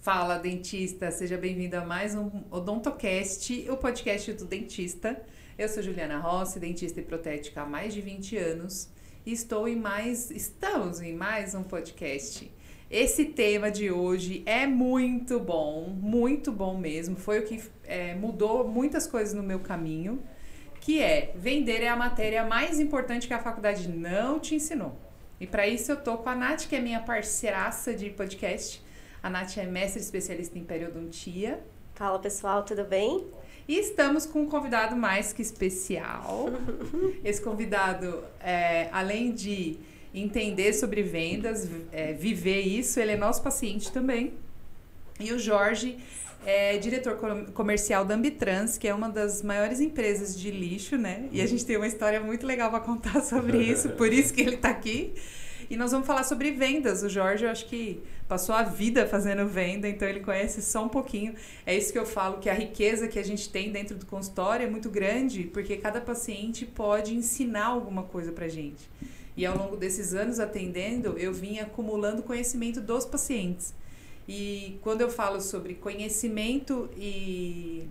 Fala, dentista! Seja bem-vindo a mais um Odontocast, o podcast do dentista. Eu sou Juliana Rossi, dentista e protética há mais de 20 anos e estamos em mais um podcast. Esse tema de hoje é muito bom mesmo. Foi o que mudou muitas coisas no meu caminho, que é vender é a matéria mais importante que a faculdade não te ensinou. E para isso eu tô com a Nath, que é minha parceiraça de podcast. A Nath é mestre especialista em periodontia. Fala, pessoal, tudo bem? E estamos com um convidado mais que especial. Esse convidado, além de entender sobre vendas, viver isso, ele é nosso paciente também. E o Jorge é diretor comercial da Ambitrans, que é uma das maiores empresas de lixo, né? E a gente tem uma história muito legal para contar sobre isso, por isso que ele está aqui. E nós vamos falar sobre vendas. O Jorge, eu acho que passou a vida fazendo venda, então ele conhece só um pouquinho. É isso que eu falo, que a riqueza que a gente tem dentro do consultório é muito grande, porque cada paciente pode ensinar alguma coisa pra gente. E ao longo desses anos atendendo, eu vim acumulando conhecimento dos pacientes. E quando eu falo sobre conhecimento e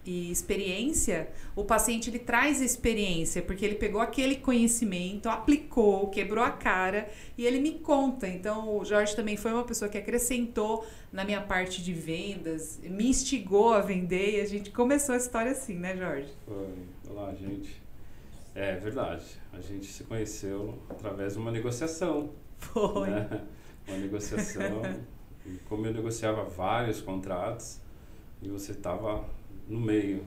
experiência, o paciente ele traz experiência, porque ele pegou aquele conhecimento, aplicou, quebrou a cara e ele me conta. Então o Jorge também foi uma pessoa que acrescentou na minha parte de vendas, me instigou a vender e a gente começou a história assim, né, Jorge? Foi. Olá, gente. É verdade, a gente se conheceu através de uma negociação. Foi. Né? Uma negociação, e como eu negociava vários contratos e você estava no meio.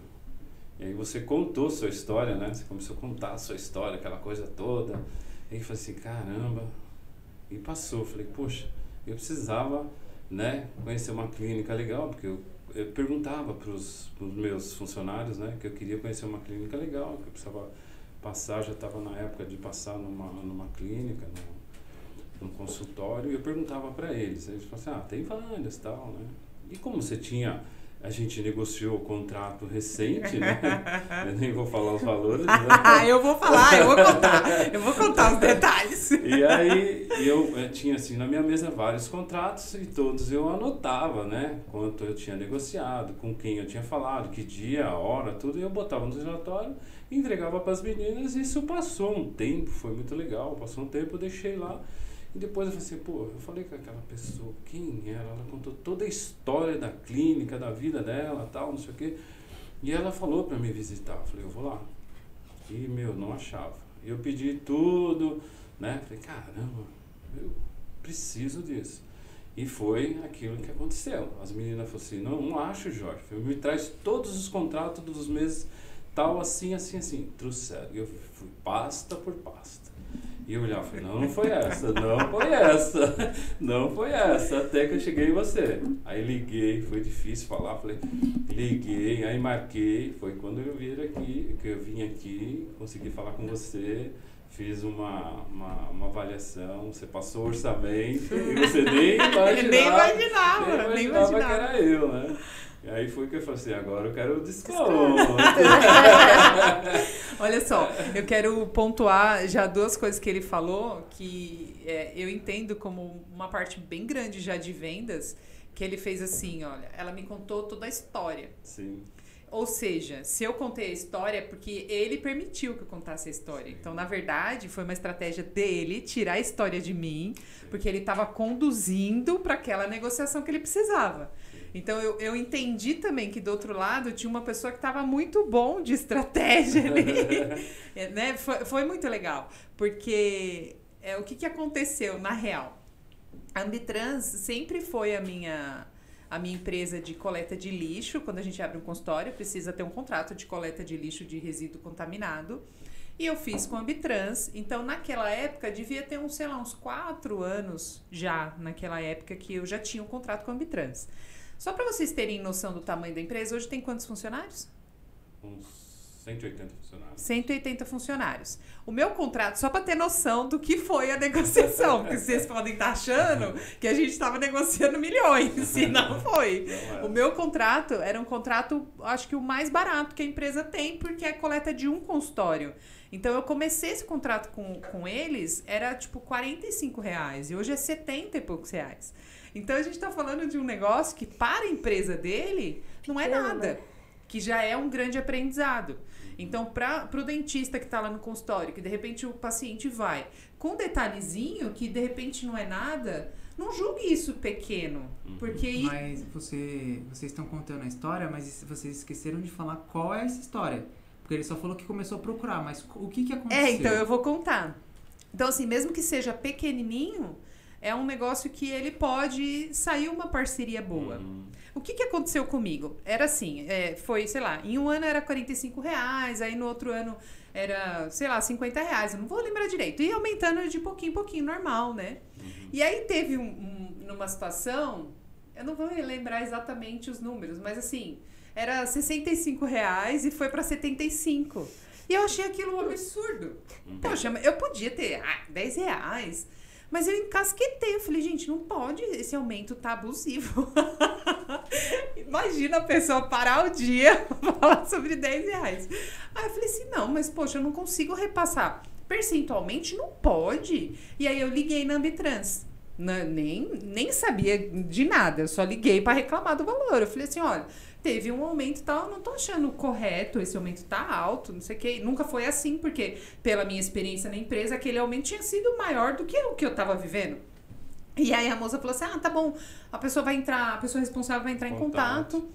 E aí você contou sua história, né? Você começou a contar a sua história, aquela coisa toda. E eu falei assim, caramba. E passou. Falei, poxa, eu precisava, né, conhecer uma clínica legal, porque eu perguntava para os meus funcionários, né, que eu queria conhecer uma clínica legal, que eu precisava passar, já estava na época de passar numa clínica, num consultório, e eu perguntava para eles. Eles falavam assim, tem várias e tal, né? E como você tinha... A gente negociou o contrato recente, né? Eu nem vou falar os valores, né? Eu vou contar os detalhes. E aí eu tinha assim na minha mesa vários contratos e todos eu anotava, né? Quanto eu tinha negociado, com quem eu tinha falado, que dia, a hora, tudo. E eu botava no relatório, entregava para as meninas e isso passou um tempo, foi muito legal. Passou um tempo, eu deixei lá. E depois eu falei assim, eu falei com aquela pessoa, quem era? Ela contou toda a história da clínica, da vida dela, tal, não sei o quê. E ela falou para me visitar. Eu falei, eu vou lá. E, não achava. E eu pedi tudo, né? Falei, caramba, eu preciso disso. E foi aquilo que aconteceu. As meninas falaram assim, não acho, Jorge. Me traz todos os contratos dos meses, tal, assim. Trouxeram. E eu fui pasta por pasta. E eu olhava e falei, não foi essa, até que eu cheguei em você. Aí liguei, foi difícil falar, liguei, aí marquei, foi quando eu vim aqui, consegui falar com você, fiz uma avaliação, você passou o orçamento, e você nem imaginava que era eu, né? E aí foi que eu falei assim, agora eu quero o desconto. Olha só, eu quero pontuar já duas coisas que ele falou, que eu entendo como uma parte bem grande já de vendas, que ele fez assim, olha, ela me contou toda a história. Sim. Ou seja, se eu contei a história é porque ele permitiu que eu contasse a história. Então, na verdade, foi uma estratégia dele tirar a história de mim, porque ele estava conduzindo para aquela negociação que ele precisava. Então, eu entendi também que do outro lado tinha uma pessoa que estava muito bom de estratégia ali. Né? Foi muito legal, porque o que aconteceu na real? A Ambitrans sempre foi a minha empresa de coleta de lixo. Quando a gente abre um consultório, precisa ter um contrato de coleta de lixo de resíduo contaminado. E eu fiz com a Ambitrans. Então, naquela época, devia ter uns 4 anos já, naquela época, que eu já tinha um contrato com a Ambitrans. Só para vocês terem noção do tamanho da empresa, hoje tem quantos funcionários? Uns 180 funcionários. 180 funcionários. O meu contrato, só para ter noção do que foi a negociação, porque vocês podem estar achando que a gente estava negociando milhões, e não foi. O meu contrato era um contrato, acho que o mais barato que a empresa tem, porque é a coleta de um consultório. Então, eu comecei esse contrato com eles, era tipo R$45, e hoje é 70 e poucos reais. Então a gente está falando de um negócio que para a empresa dele não é nada, que já é um grande aprendizado. Então, para o dentista que está lá no consultório, que de repente o paciente vai com um detalhezinho que de repente não é nada, não julgue isso pequeno. Porque Mas vocês estão contando a história, mas vocês esqueceram de falar qual é essa história. Porque ele só falou que começou a procurar, mas o que aconteceu? então eu vou contar. Então, assim, mesmo que seja pequenininho, é um negócio que ele pode sair uma parceria boa. O que aconteceu comigo? Era assim, foi, sei lá, em um ano era R$45, aí no outro ano era, sei lá, R$50, eu não vou lembrar direito. E aumentando de pouquinho em pouquinho, normal, né? E aí teve numa situação, eu não vou lembrar exatamente os números, mas assim, era R$65 e foi para 75. E eu achei aquilo um absurdo. Poxa, eu podia ter R$10. Mas eu encasquetei, eu falei, gente, não pode, esse aumento tá abusivo. Imagina a pessoa parar o dia pra falar sobre R$10. Aí eu falei assim, não, mas poxa, eu não consigo repassar. Percentualmente não pode. E aí eu liguei na Ambitrans. Nem sabia de nada, eu só liguei pra reclamar do valor. Eu falei assim, olha, teve um aumento e tal, eu não tô achando correto, esse aumento tá alto, não sei o que. Nunca foi assim, porque pela minha experiência na empresa, aquele aumento tinha sido maior do que o que eu tava vivendo. E aí a moça falou assim, tá bom, a pessoa responsável vai entrar em contato.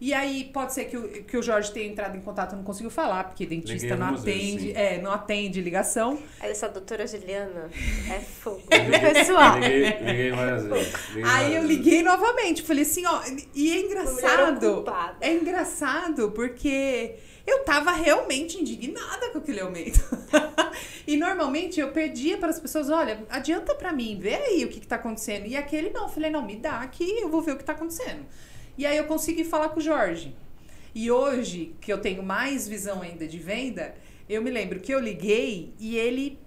E aí pode ser que o Jorge tenha entrado em contato, não conseguiu falar, porque dentista não atende, não atende ligação. Essa doutora Juliana é fogo, pessoal. Liguei várias vezes. Aí eu liguei novamente, falei assim, ó, e é engraçado porque eu tava realmente indignada com aquele aumento. E normalmente eu pedia para as pessoas, olha, adianta pra mim, vê aí o que tá acontecendo. E aquele não, eu falei, não, me dá aqui, eu vou ver o que tá acontecendo. E aí eu consegui falar com o Jorge. E hoje, que eu tenho mais visão ainda de venda, eu me lembro que eu liguei e ele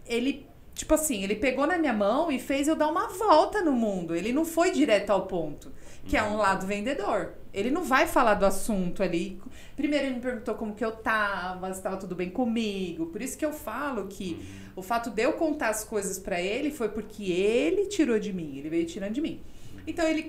tipo assim, ele pegou na minha mão e fez eu dar uma volta no mundo. Ele não foi direto ao ponto, que é um lado vendedor. Ele não vai falar do assunto ali. Primeiro ele me perguntou como que eu tava, se tava tudo bem comigo. Por isso que eu falo que o fato de eu contar as coisas pra ele foi porque ele tirou de mim, ele veio tirando de mim. Então ele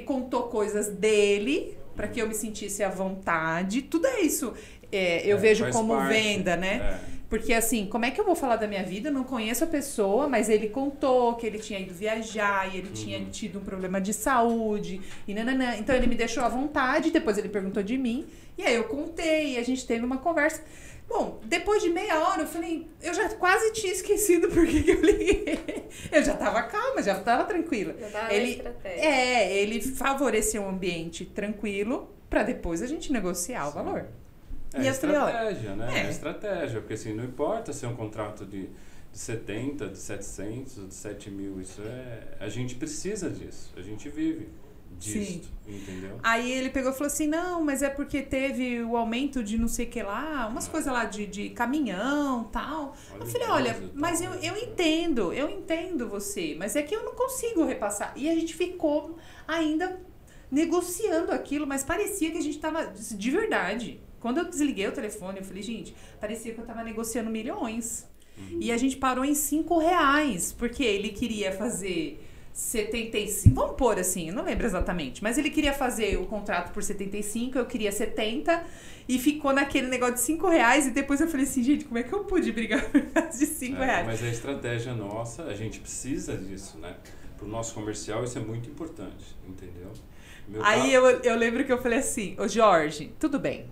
contou coisas dele para que eu me sentisse à vontade. Tudo é isso. Eu vejo como parte, venda, né? Porque assim, como é que eu vou falar da minha vida? Eu não conheço a pessoa, mas ele contou que ele tinha ido viajar e ele tinha tido um problema de saúde e nananã. Então ele me deixou à vontade, depois ele perguntou de mim e aí eu contei e a gente teve uma conversa. Bom, depois de meia hora, eu falei, eu já quase tinha esquecido por que eu liguei. Eu já tava calma, já tava tranquila. Já tava estratégia. Ele favoreceu um ambiente tranquilo pra depois a gente negociar o valor. É estratégia, né? É estratégia, porque assim, não importa se é um contrato de 70, de 700, de 7 mil, a gente precisa disso, a gente vive disso, entendeu? Aí ele pegou e falou assim, não, mas é porque teve o aumento de não sei o que lá, umas coisas lá de caminhão e tal. Eu falei, olha, mas eu entendo você, mas é que eu não consigo repassar. E a gente ficou ainda negociando aquilo, mas parecia que a gente tava, de verdade. Quando eu desliguei o telefone, eu falei, gente, parecia que eu tava negociando milhões. E a gente parou em R$5, porque ele queria fazer 75, vamos pôr assim, eu não lembro exatamente, mas ele queria fazer o contrato por 75, eu queria 70, e ficou naquele negócio de R$5, e depois eu falei assim, gente, como é que eu pude brigar por causa de R$5? Mas a estratégia nossa, a gente precisa disso, né? Pro nosso comercial isso é muito importante, entendeu? Aí eu lembro que eu falei assim, ô Jorge, tudo bem,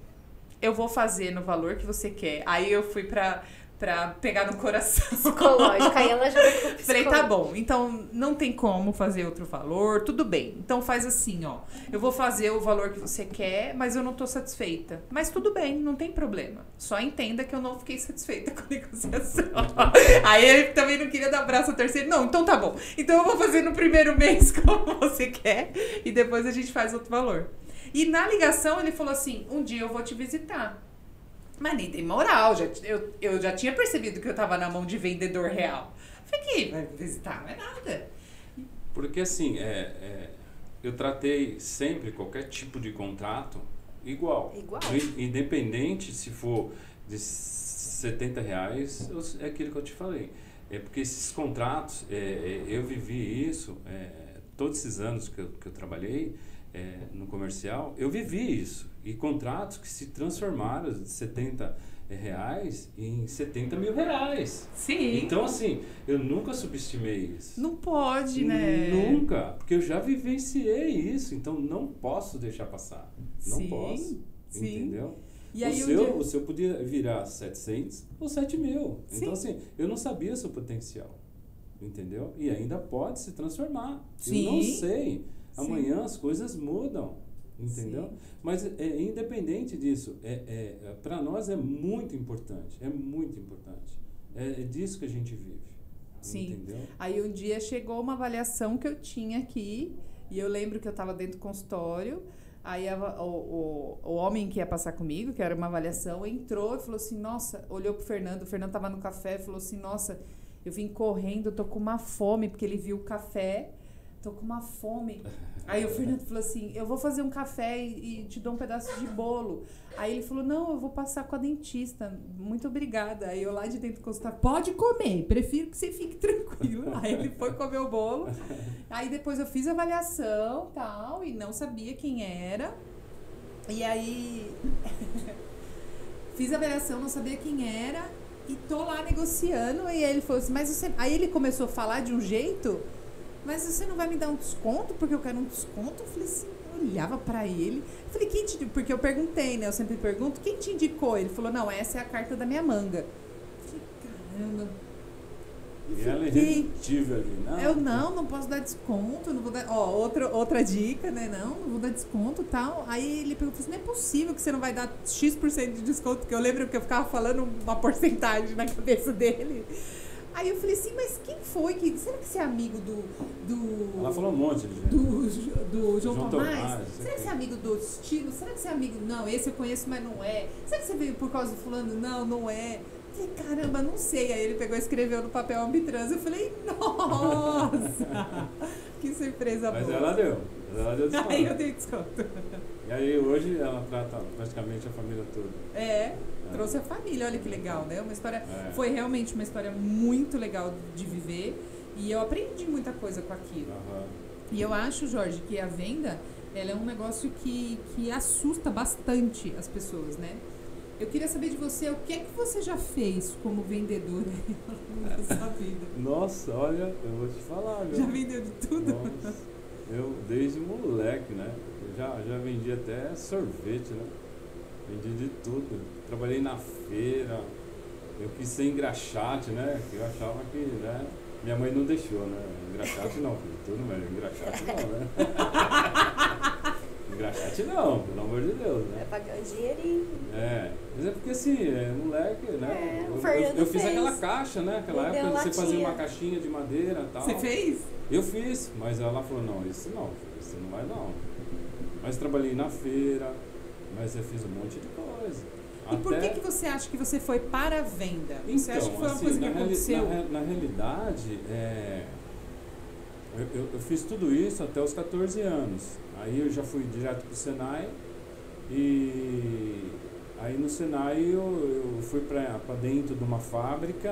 eu vou fazer no valor que você quer. Aí eu fui pra pegar no coração. Psicológica, aí ela já falei, tá bom, então não tem como fazer outro valor, tudo bem. Então faz assim, ó, eu vou fazer o valor que você quer, mas eu não tô satisfeita. Mas tudo bem, não tem problema. Só entenda que eu não fiquei satisfeita com a negociação. Aí ele também não queria dar braço ao terceiro. Não, então tá bom. Então eu vou fazer no primeiro mês como você quer e depois a gente faz outro valor. E na ligação ele falou assim, um dia eu vou te visitar. Mas nem tem moral, eu já tinha percebido que eu tava na mão de vendedor real. Falei, que vai visitar, não é nada. Porque assim, eu tratei sempre qualquer tipo de contrato igual. Independente se for de R$70, é aquilo que eu te falei. É porque esses contratos, eu vivi isso todos esses anos que eu trabalhei no comercial, eu vivi isso. E contratos que se transformaram de R$70 em R$70 mil. Sim. Então, assim, eu nunca subestimei isso. Não pode, né? Nunca, porque eu já vivenciei isso, então não posso deixar passar. Não Sim, posso, sim. entendeu? E aí o seu podia virar 700 ou 7 mil. Sim. Então, assim, eu não sabia o seu potencial, entendeu? E ainda pode se transformar. Sim. Eu não sei. Sim. Amanhã as coisas mudam, entendeu? Sim. Mas independente disso, para nós é muito importante, É disso que a gente vive, Sim. entendeu? Aí um dia chegou uma avaliação que eu tinha aqui, e eu lembro que eu estava dentro do consultório, aí o homem que ia passar comigo, que era uma avaliação, entrou e falou assim, nossa, olhou pro Fernando, o Fernando estava no café, falou assim, nossa, eu vim correndo, eu tô com uma fome, porque ele viu o café, tô com uma fome. Aí o Fernando falou assim, eu vou fazer um café e te dou um pedaço de bolo. Aí ele falou, não, eu vou passar com a dentista, muito obrigada. Aí eu lá de dentro do consultório, pode comer, prefiro que você fique tranquilo. Aí ele foi comer o bolo. Aí depois eu fiz a avaliação tal, e não sabia quem era. E aí fiz a avaliação, não sabia quem era, e tô lá negociando, e ele falou assim, mas você... Aí ele começou a falar de um jeito... Mas você não vai me dar um desconto? Porque eu quero um desconto? Eu falei assim, eu olhava pra ele. Eu falei, porque eu perguntei, né? Eu sempre pergunto, quem te indicou? Ele falou, não, essa é a carta da minha manga. Eu falei, caramba. E ela é irredutível ali, Eu não posso dar desconto, não vou dar... Ó, outra dica, né? Não vou dar desconto e tal. Aí ele perguntou, não é possível que você não vai dar X% de desconto, porque eu lembro que eu ficava falando uma porcentagem na cabeça dele. Aí eu falei assim, mas quem foi? Será que você é amigo do Ela falou um monte de gente. Do João Tomás? Sei Será que você é amigo do Estilo? Será que você é amigo... Não, esse eu conheço, mas não é. Será que você veio por causa do fulano? Não, não é. Eu falei, caramba, não sei. Aí ele pegou e escreveu no papel Ambitrans. Eu falei, nossa! Que surpresa boa. Mas ela deu desconto. Aí eu dei desconto. E aí hoje ela trata praticamente a família toda. Trouxe a família, olha que legal, né? Uma história, foi realmente uma história muito legal de viver, e eu aprendi muita coisa com aquilo. Uhum. E eu acho, Jorge, que a venda, ela é um negócio que assusta bastante as pessoas, né? Eu queria saber de você, o que é que você já fez como vendedora na sua vida? Nossa, olha, eu vou te falar, viu? Já vendeu de tudo? Nossa, eu desde moleque, né? Eu já vendi até sorvete, né? Vendi de tudo. Trabalhei na feira. Eu quis ser engraxate, né? Que eu achava que, né? Minha mãe não deixou, né? Engraxate não, filho. Tudo bem. Engraxate não, né? Engraxate não, pelo amor de Deus, né? Vai pagar o dinheirinho. Mas é porque assim, moleque, né? O eu fiz fez. aquela caixa, né? Aquela Vendeu época você latinha. fazia uma caixinha de madeira e tal. Você fez? Eu fiz, mas ela falou, não, isso não vai não. Mas trabalhei na feira, mas eu fiz um monte de coisa. E por que você acha que você foi para a venda? Você acha que foi uma coisa que aconteceu? Na realidade, eu fiz tudo isso até os 14 anos. Aí eu já fui direto para o Senai, e aí no Senai eu fui para dentro de uma fábrica,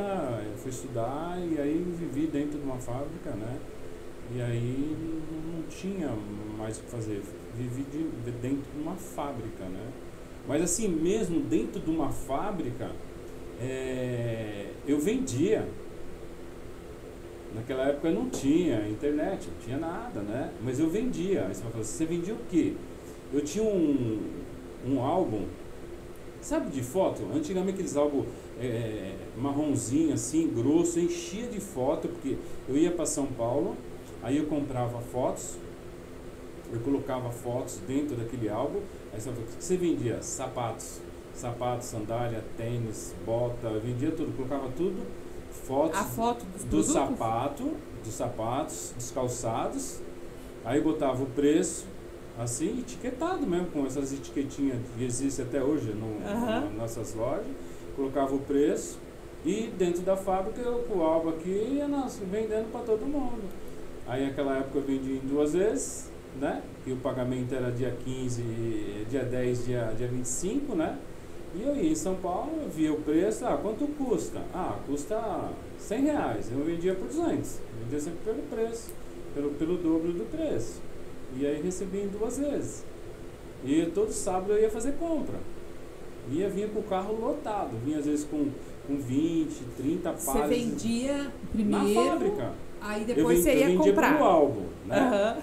eu fui estudar, e aí vivi dentro de uma fábrica, né? E aí não tinha mais o que fazer, vivi dentro de uma fábrica, né? Mas assim, mesmo dentro de uma fábrica, eu vendia. Naquela época não tinha internet, não tinha nada, né? Mas eu vendia. Aí você vai falar, você vendia o quê? Eu tinha um álbum, sabe, de foto? Antigamente aqueles álbuns marronzinho assim, grosso, enchia de foto, porque eu ia para São Paulo, aí eu comprava fotos, eu colocava fotos dentro daquele álbum. Aí você falou, o que você vendia? Sapatos, sandália, tênis, bota, eu vendia tudo, colocava tudo, fotos. A foto dos sapatos, dos calçados, aí botava o preço, assim, etiquetado mesmo, com essas etiquetinhas que existem até hoje nas nossas lojas, colocava o preço, e dentro da fábrica, eu com o álbum aqui, ia vendendo para todo mundo. Aí naquela época eu vendi em 2 vezes, né? Que o pagamento era dia 15, dia 10, dia 25, né? E eu ia em São Paulo, eu via o preço, quanto custa? Custa R$100, eu vendia por 200, vendia sempre pelo preço. pelo dobro do preço. E aí recebi em 2 vezes. E todo sábado eu ia fazer compra. Vinha com o carro lotado, vinha às vezes com 20, 30 Você pares. vendia primeiro, na fábrica. aí depois você ia eu vendia comprar. pelo álbum, né? Aham.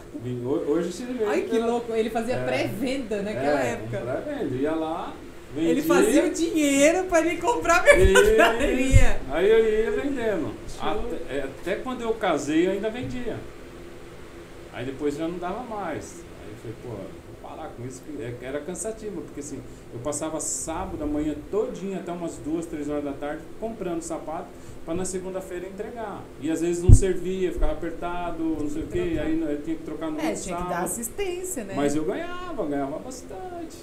Hoje você vê. Ai, que louco. Ele fazia pré-venda naquela época. Pré-venda. Ia lá, vendia. Ele fazia o dinheiro para ele comprar mercadoria. Aí eu ia vendendo. Até quando eu casei eu ainda vendia. Aí depois já não dava mais. Aí eu falei, pô, vou parar com isso, que era cansativo, porque assim, eu passava sábado da manhã todinha até umas 2, 3 horas da tarde comprando sapato para na segunda-feira entregar. E às vezes não servia, ficava apertado, não sei o que, aí eu tinha que trocar no sábado. Tinha que dar assistência, né? Mas eu ganhava bastante.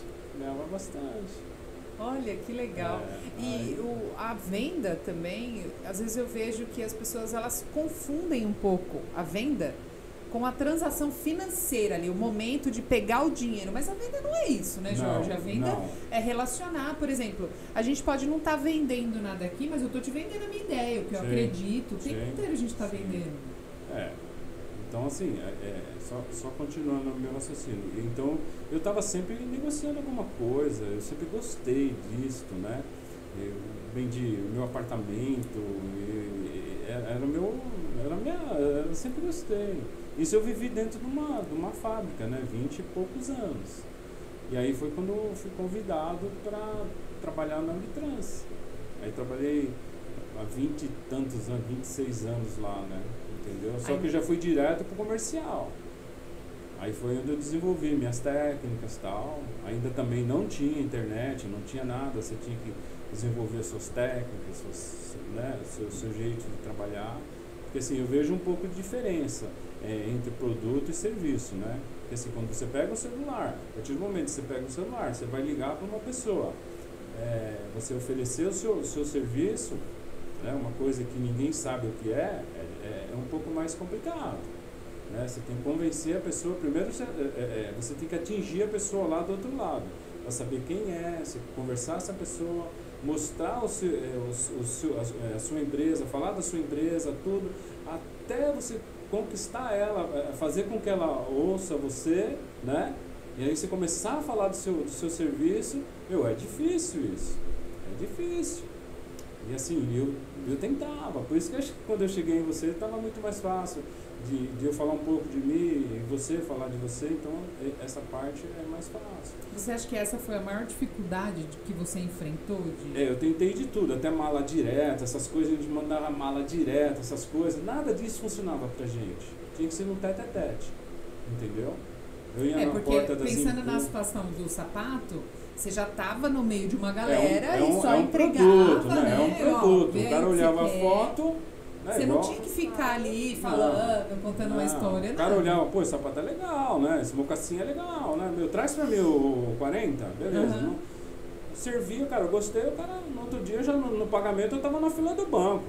Olha, que legal. E a venda também, às vezes eu vejo que as pessoas elas confundem um pouco a venda com a transação financeira ali, o momento de pegar o dinheiro. Mas a venda não é isso, né, Jorge? A venda é relacionar, por exemplo, a gente pode não estar vendendo nada aqui, mas eu estou te vendendo a minha ideia, o que eu acredito. O tempo inteiro a gente está vendendo. Então, assim, só continuando o meu raciocínio. Então, eu estava sempre negociando alguma coisa, eu sempre gostei disso, né? Eu vendi o meu apartamento, eu sempre gostei. Isso eu vivi dentro de uma fábrica, né? 20 e poucos anos. E aí foi quando eu fui convidado para trabalhar na Unitrans. Aí trabalhei há 20 e tantos anos, 26 anos lá, né? Entendeu? Só que eu já fui direto pro comercial. Aí foi onde eu desenvolvi minhas técnicas e tal. Ainda também não tinha internet, não tinha nada. Você tinha que desenvolver suas técnicas, seu jeito de trabalhar. Porque assim, eu vejo um pouco de diferença entre produto e serviço, né? Porque assim, quando você pega o celular, a partir do momento que você pega o celular, você vai ligar para uma pessoa. Você oferecer o seu serviço, né? Uma coisa que ninguém sabe o que é um pouco mais complicado. Né? Você tem que convencer a pessoa, primeiro você tem que atingir a pessoa lá do outro lado, para saber quem é, você conversar com essa pessoa, mostrar a sua empresa, falar da sua empresa, tudo, até você conquistar ela, fazer com que ela ouça você, né? E aí você começar a falar do seu serviço, é difícil isso, é difícil. E assim, eu tentava, por isso que acho que quando eu cheguei em você estava muito mais fácil de eu falar um pouco de mim e você falar de você, então essa parte é mais fácil. Você acha que essa foi a maior dificuldade que você enfrentou? Eu tentei de tudo, até mala direta, essas coisas, a gente mandava mala direta, essas coisas, nada disso funcionava pra gente. Tinha que ser no tete-a-tete, entendeu? Eu ia na porta das pensando na situação do sapato, você já estava no meio de uma galera e só entregava, produto, né? É um produto, o cara olhava a foto... Você não tinha que ficar ali falando, contando uma história, não. O cara olhava, pô, esse sapato é legal, né? Esse mocassim é legal, né? Traz pra mim o 40, beleza. Não? Servia, cara, eu gostei, o cara, no outro dia, já no pagamento, eu tava na fila do banco.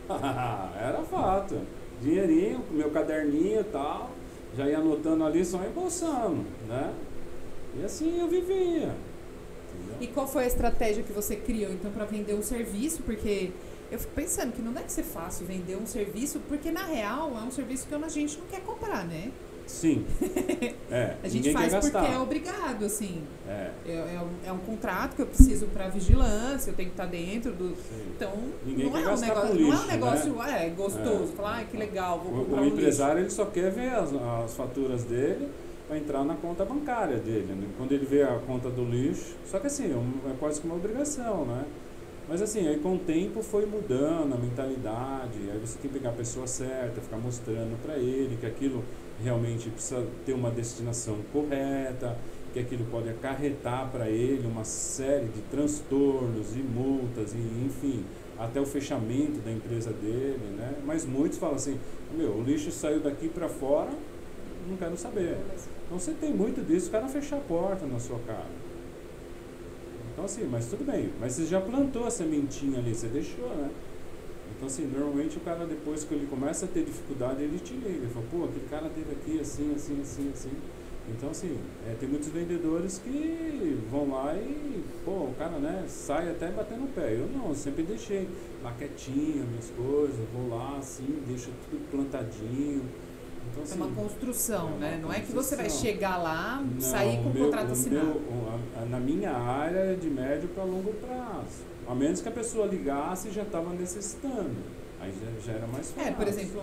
Era fato. Dinheirinho, meu caderninho e tal, já ia anotando ali, só embolsando, né? E assim eu vivia. Entendeu? E qual foi a estratégia que você criou, então, para vender um serviço? Porque eu fico pensando que não deve ser fácil vender um serviço, porque na real é um serviço que a gente não quer comprar, né? Sim. A gente faz porque é obrigado, assim. É um contrato que eu preciso para vigilância, eu tenho que estar dentro do. Sim. Então, não é um negócio, lixo, não é um negócio gostoso. Falar, que legal, vou comprar o empresário ele só quer ver as faturas dele para entrar na conta bancária dele, né? Quando ele vê a conta do lixo, só que assim, é quase que uma obrigação, né? Mas assim, aí com o tempo foi mudando a mentalidade, aí você tem que pegar a pessoa certa, ficar mostrando para ele que aquilo realmente precisa ter uma destinação correta, que aquilo pode acarretar para ele uma série de transtornos e multas, e enfim, até o fechamento da empresa dele, né? Mas muitos falam assim, o lixo saiu daqui para fora, não quero saber. Então você tem muito disso, o cara fechar a porta na sua cara. Então assim, mas tudo bem, mas você já plantou a sementinha ali, você deixou, né? Então assim, normalmente o cara depois que ele começa a ter dificuldade, ele te liga, ele fala, pô, aquele cara teve aqui assim, assim, assim, assim. Então assim, tem muitos vendedores que vão lá e, pô, o cara, né, sai até batendo o pé. Eu não, eu sempre deixei lá quietinho, minhas coisas, vou lá assim, deixo tudo plantadinho, Então, É uma assim, construção, é né? uma Não é que você vai construção. chegar lá, não, sair com o contrato assinado. Na minha área é de médio para longo prazo. A menos que a pessoa ligasse e já estava necessitando. Aí já era mais fácil. Por exemplo,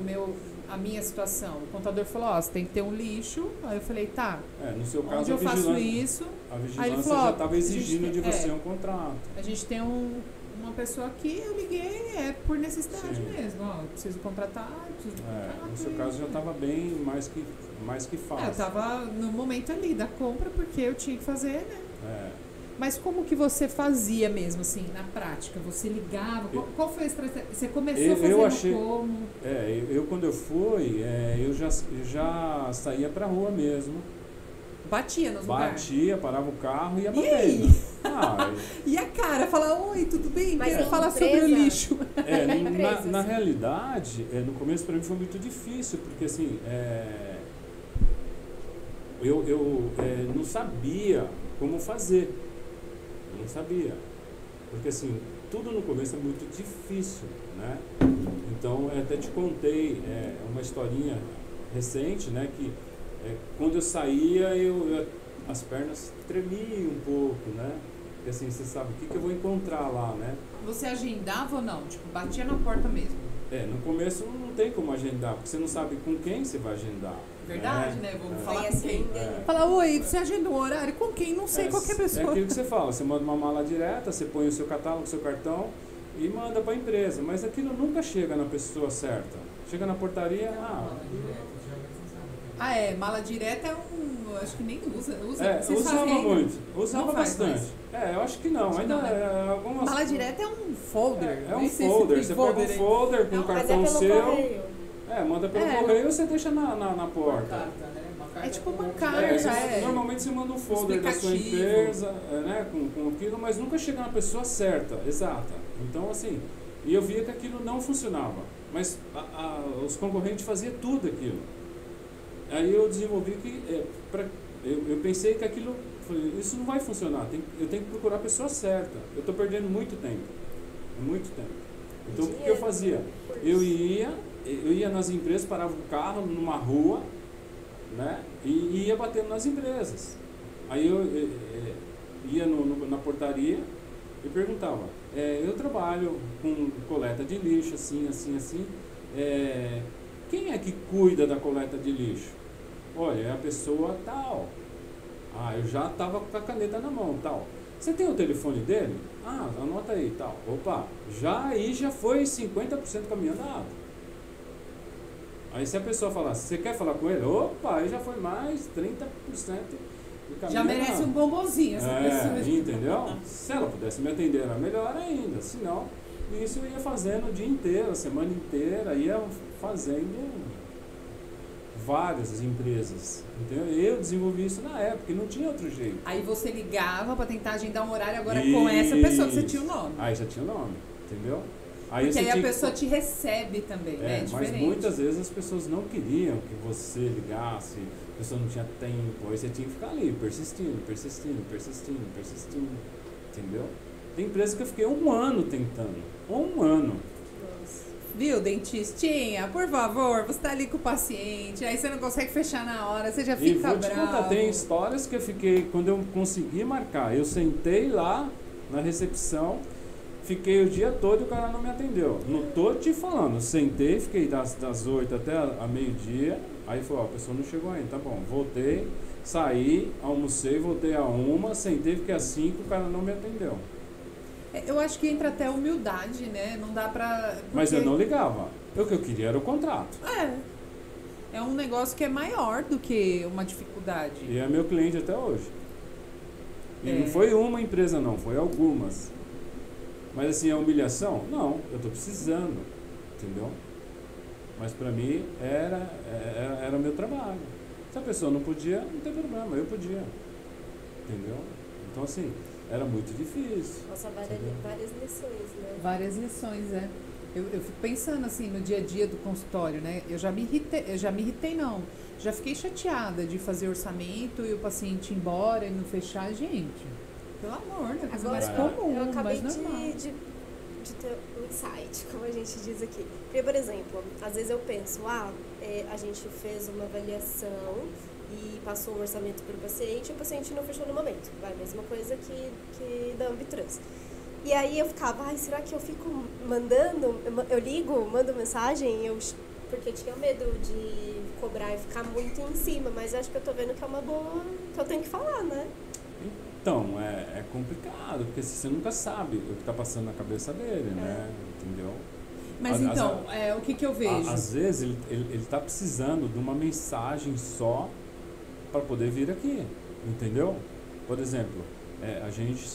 a minha situação, o contador falou, ó, você tem que ter um lixo. Aí eu falei, tá, No seu caso, onde eu faço isso? a Aí ele vigilância falou, ó, já estava exigindo a gente- de você um contrato. A gente tem uma pessoa aqui, eu liguei, é por necessidade Sim. mesmo. Ó, eu preciso contratar, eu preciso do contrato. No seu caso já estava bem mais que fácil. Eu tava no momento ali da compra, porque eu tinha que fazer, né? É. Mas como que você fazia mesmo, assim, na prática? Você ligava? Qual foi a estratégia? Você começou fazendo como? Eu quando eu fui, eu já saía pra rua mesmo. Batia nos lugares? Batia, parava o carro e ia E batendo. aí? Ah, E a cara? Falar, oi, tudo bem? Mas Quero em falar sobre empresa? o lixo. empresa, na assim. realidade, no começo pra mim foi muito difícil, porque assim, eu não sabia como fazer. Eu não sabia. Porque assim, tudo no começo é muito difícil, né? Então, eu até te contei uma historinha recente, né? Que quando eu saía, as pernas tremiam um pouco, né? Porque assim, você sabe o que eu vou encontrar lá, né? Você agendava ou não? Tipo, batia na porta mesmo. No começo não tem como agendar, porque você não sabe com quem você vai agendar. Verdade, né? Vamos falar Aí, com assim, quem? ninguém- Falar, oi, você agendou um horário? Com quem? Não sei, qualquer É pessoa. aquilo que você fala, você manda uma mala direta, você põe o seu catálogo, o seu cartão e manda para a empresa. Mas aquilo nunca chega na pessoa certa. Chega na portaria, Mala direta é acho que nem usa. Vocês usava fazem ainda? muito, usava Não faz bastante. Eu acho que não, ainda Não, algumas... Mala direta é um folder. É um nem sei se folder, tem você pega um aí. folder com o Não, mas é cartão pelo seu, correio. manda pelo É. correio e você deixa na porta. É tipo uma carta, Normalmente você manda um folder da sua Explicativo. empresa, né, com aquilo, mas nunca chega na pessoa certa, exata. Então, assim, e eu via que aquilo não funcionava, mas os concorrentes faziam tudo aquilo. Aí eu desenvolvi que, eu pensei que aquilo, falei, isso não vai funcionar, eu tenho que procurar a pessoa certa. Eu estou perdendo muito tempo. Então, o que eu fazia? Eu ia nas empresas, parava o carro numa rua, né, e ia batendo nas empresas. Aí eu ia na portaria e perguntava, eu trabalho com coleta de lixo, assim, quem é que cuida da coleta de lixo? Olha, é a pessoa tal. Eu já estava com a caneta na mão, tal. Você tem o telefone dele? Anota aí, tal. Opa, já foi 50% caminho andado. Aí se a pessoa falar, você quer falar com ele? Opa, aí já foi mais 30% do caminho Já merece andado. um bombonzinho essa pessoa. Entendeu? Se ela pudesse me atender, era melhor ainda. Se não, isso eu ia fazendo o dia inteiro, a semana inteira, ia fazendo várias empresas. Entendeu? Eu desenvolvi isso na época e não tinha outro jeito. Aí você ligava pra tentar agendar um horário agora com essa pessoa que você tinha o nome. Aí já tinha o nome, entendeu? Porque você aí a tinha pessoa te recebe também, né? É mas diferente. muitas vezes as pessoas não queriam que você ligasse, a pessoa não tinha tempo, aí você tinha que ficar ali, persistindo, entendeu? Tem empresa que eu fiquei 1 ano tentando, 1 ano. Viu, dentistinha? Por favor, você tá ali com o paciente, aí você não consegue fechar na hora, você já E fica vou te contar, bravo. tem histórias que eu fiquei, quando eu consegui marcar, eu sentei lá na recepção, fiquei o dia todo e o cara não me atendeu. Não tô te falando, sentei, fiquei das 8 até a meio-dia, aí foi, a pessoa não chegou ainda, tá bom, voltei, saí, almocei, voltei a 1, sentei, fiquei às 5, o cara não me atendeu. Eu acho que entra até humildade, né? Não dá pra... Mas eu não ligava, o que eu queria era o contrato. É um negócio que é maior do que uma dificuldade. E é meu cliente até hoje. E não foi uma empresa não, foi algumas. Mas assim, a humilhação? Não, eu estou precisando, entendeu? Mas para mim era meu trabalho. Se a pessoa não podia, não tem problema, eu podia. Entendeu? Então assim, era muito difícil. Nossa, várias lições, né? Várias lições, Eu fico pensando assim no dia a dia do consultório, né? Eu já me irritei não. Já fiquei chateada de fazer orçamento e o paciente ir embora e não fechar, gente. Pelo amor, né? Coisa mais comum, eu acabei mais normal. de de ter um insight, como a gente diz aqui. Porque, por exemplo, às vezes eu penso, a gente fez uma avaliação e passou um orçamento para o paciente não fechou no momento. Vai, mesma coisa que da Ambitrans. E aí eu ficava, será que eu fico mandando, eu ligo, mando mensagem, porque eu tinha medo de cobrar e ficar muito em cima, mas acho que eu tô vendo que é uma boa, que eu tenho que falar, né? Então, é complicado, porque você nunca sabe o que está passando na cabeça dele, né? Entendeu? Mas então, o que eu vejo? Às vezes ele está precisando de uma mensagem só para poder vir aqui, entendeu? Por exemplo, a gente,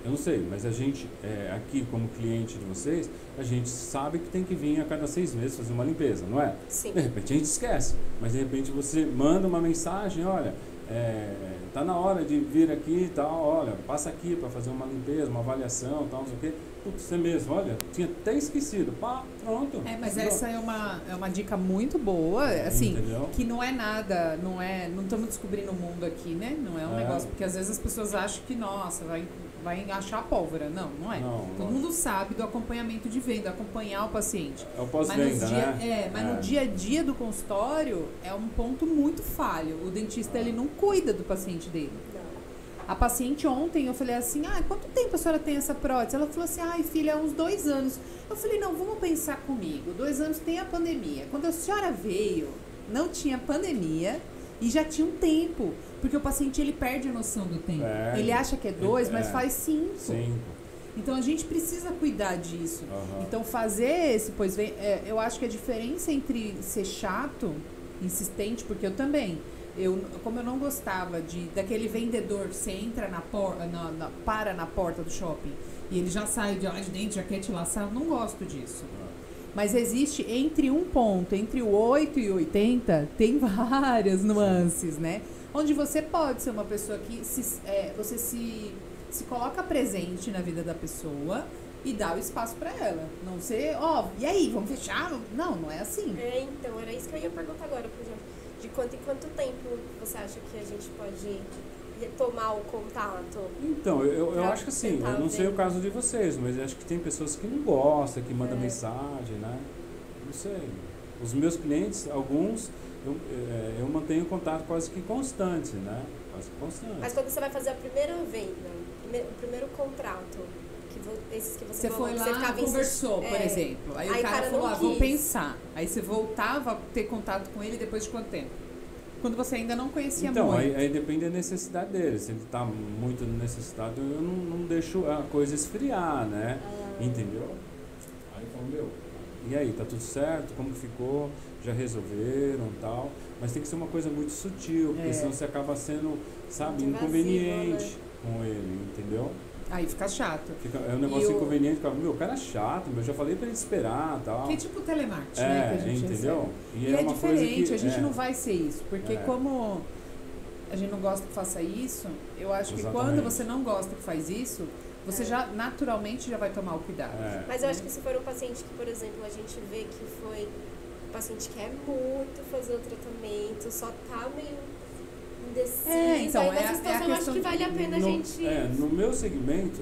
eu não sei, mas a gente aqui como cliente de vocês, a gente sabe que tem que vir a cada 6 meses fazer uma limpeza, não é? Sim. De repente a gente esquece, mas de repente você manda uma mensagem, olha, tá na hora de vir aqui e tal, olha, passa aqui para fazer uma limpeza, uma avaliação, tal, não sei o quê. Putz, você mesmo, olha, tinha até esquecido. Pá, pronto. Mas entendeu? essa é uma dica muito boa, assim, entendeu? que não é nada, não estamos descobrindo o mundo aqui, né? Não é um negócio, porque às vezes as pessoas acham que, nossa, vai achar pólvora. Não é. Não, Todo mundo sabe do acompanhamento de venda, acompanhar o paciente. É o pós-venda, né? Mas no dia a dia do consultório é um ponto muito falho. O dentista, ele não cuida do paciente dele. A paciente ontem, eu falei assim, quanto tempo a senhora tem essa prótese? Ela falou assim, filha, há uns 2 anos. Eu falei, não, vamos pensar comigo. 2 anos tem a pandemia. Quando a senhora veio, não tinha pandemia e já tinha um tempo. Porque o paciente, ele perde a noção do tempo. Ele acha que é 2, mas faz 5. Então, a gente precisa cuidar disso. Então, fazer esse eu acho que a diferença entre ser chato, insistente, porque eu também... como eu não gostava daquele vendedor, você entra para na porta do shopping e ele já sai de lá de dentro, já quer te laçar, eu não gosto disso. Mas existe entre o 8 e o 80, tem várias nuances, né? Onde você pode ser uma pessoa que você se coloca presente na vida da pessoa e dá o espaço para ela. Não ser, e aí, vamos fechar? Não é assim. Então, era isso que eu ia perguntar agora, por exemplo. De quanto em quanto tempo você acha que a gente pode retomar o contato? Então, eu acho que assim, eu não sei o caso de vocês, mas eu acho que tem pessoas que não gostam, que mandam mensagem, né? Não sei. Os meus clientes, alguns, eu mantenho contato quase que constante, né? Quase que constante. Mas quando você vai fazer a primeira venda, o primeiro contrato, esses que você foi lá, você conversou, por exemplo. Aí o cara falou, vou pensar. Aí você voltava a ter contato com ele depois de quanto tempo? Quando você ainda não conhecia muito. Então, aí depende da necessidade dele. Se ele está muito necessitado, eu não deixo a coisa esfriar, né? Entendeu? Aí eu falo, e aí, tá tudo certo? Como que ficou? Já resolveram e tal? Mas tem que ser uma coisa muito sutil, porque senão você acaba sendo, sabe, muito inconveniente, né, com ele, entendeu? Aí fica chato. É um negócio inconveniente, o cara é chato, eu já falei pra ele esperar e tal. Que é tipo telemarketing, né? Que a gente entendeu? E é diferente, a gente não vai ser isso. Porque como a gente não gosta que faça isso, eu acho que quando você não gosta que faz isso, você já naturalmente já vai tomar o cuidado. Mas eu acho que se for um paciente que, por exemplo, a gente vê que foi um paciente que quer muito fazer o tratamento, só tá meio indeciso, então, aí nessa situação eu acho que vale a pena a gente... no meu segmento,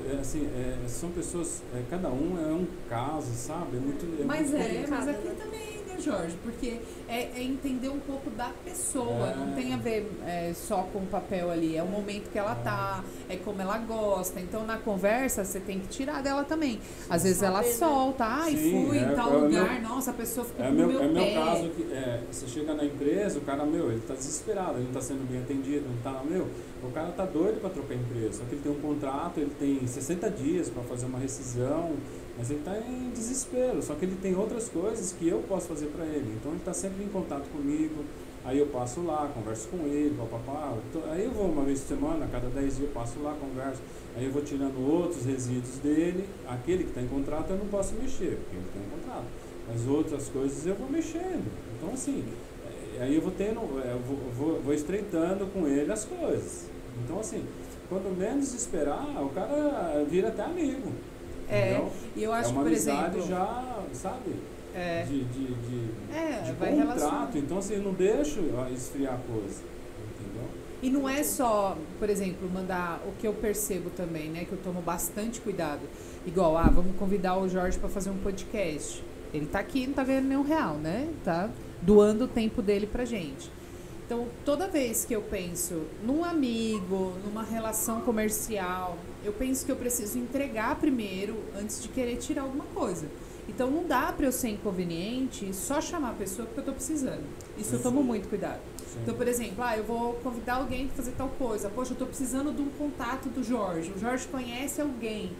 são pessoas, cada um é um caso, sabe? Mas aqui também, né, Jorge? Porque é entender um pouco da pessoa, não tem a ver só com o papel ali, é o momento que ela tá, é como ela gosta. Então, na conversa, você tem que tirar dela também. Às vezes ela solta, fui em tal lugar, nossa, a pessoa ficou no meu pé. É meu caso, que você chega na empresa, o cara, ele tá desesperado, ele não tá sendo bem atendido, não tá, o cara tá doido para trocar empresa, só que ele tem um contrato, ele tem 60 dias para fazer uma rescisão, mas ele tá em desespero, só que ele tem outras coisas que eu posso fazer para ele, então ele tá sempre em contato comigo, aí eu passo lá, converso com ele, aí eu vou uma vez por semana, a cada 10 dias eu passo lá, converso, aí eu vou tirando outros resíduos dele, aquele que está em contrato eu não posso mexer, porque ele tem um contrato, mas outras coisas eu vou mexendo, então assim, aí eu vou tendo, vou estreitando com ele as coisas. Então, assim, quando menos esperar, o cara vira até amigo. Entendeu? E eu acho que, por exemplo... já, sabe? De vai contrato. Então, assim, eu não deixo esfriar a coisa. Entendeu? E não é só, por exemplo, mandar o que eu percebo também, né? Que eu tomo bastante cuidado. Igual, vamos convidar o Jorge para fazer um podcast. Ele tá aqui, não tá ganhando nenhum real, né? Tá doando o tempo dele pra gente. Então, toda vez que eu penso num amigo, numa relação comercial, eu penso que eu preciso entregar primeiro antes de querer tirar alguma coisa. Então, não dá para eu ser inconveniente e só chamar a pessoa porque eu tô precisando. Isso eu tomo muito cuidado. Sim. Então, por exemplo, eu vou convidar alguém para fazer tal coisa. Poxa, eu tô precisando de um contato do Jorge. O Jorge conhece alguém.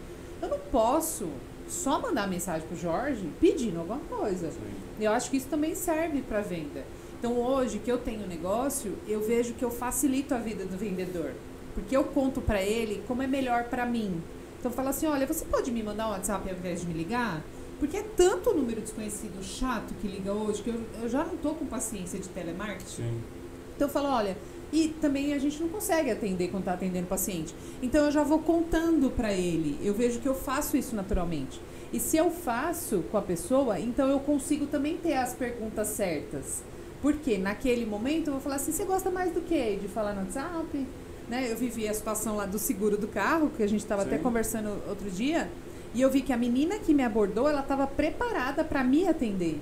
Eu não posso só mandar mensagem pro Jorge pedindo alguma coisa. Sim. Eu acho que isso também serve para venda. Então, hoje que eu tenho negócio, eu vejo que eu facilito a vida do vendedor. Porque eu conto para ele como é melhor para mim. Então, eu falo assim, olha, você pode me mandar um WhatsApp ao invés de me ligar? Porque é tanto número desconhecido chato que liga hoje, que eu já não tô com paciência de telemarketing. Sim. Então, eu falo, olha, e também a gente não consegue atender quando tá atendendo paciente. Então, eu já vou contando para ele. Eu vejo que eu faço isso naturalmente. E se eu faço com a pessoa, então eu consigo também ter as perguntas certas. Porque naquele momento eu vou falar assim, você gosta mais do que? De falar no WhatsApp? Né? Eu vivi a situação lá do seguro do carro, que a gente estava até conversando outro dia, e eu vi que a menina que me abordou, ela estava preparada para me atender.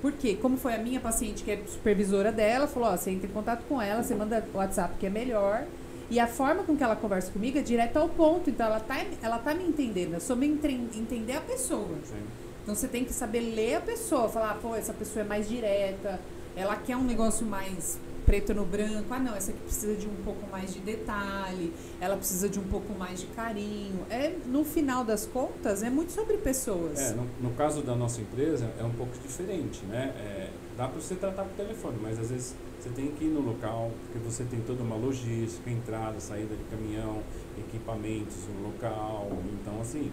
Por quê? Como foi a minha paciente, que é supervisora dela, falou, você entra em contato com ela, você manda o WhatsApp que é melhor. E a forma com que ela conversa comigo é direto ao ponto. Então, ela tá me entendendo. É sobre entender a pessoa. Sim. Então, você tem que saber ler a pessoa. Falar, essa pessoa é mais direta. Ela quer um negócio mais preto no branco. Não, essa aqui precisa de um pouco mais de detalhe. Ela precisa de um pouco mais de carinho. No final das contas, é muito sobre pessoas. No caso da nossa empresa, é um pouco diferente, né? Dá para você tratar por telefone, mas às vezes você tem que ir no local, porque você tem toda uma logística, entrada, saída de caminhão, equipamentos no local. Então, assim,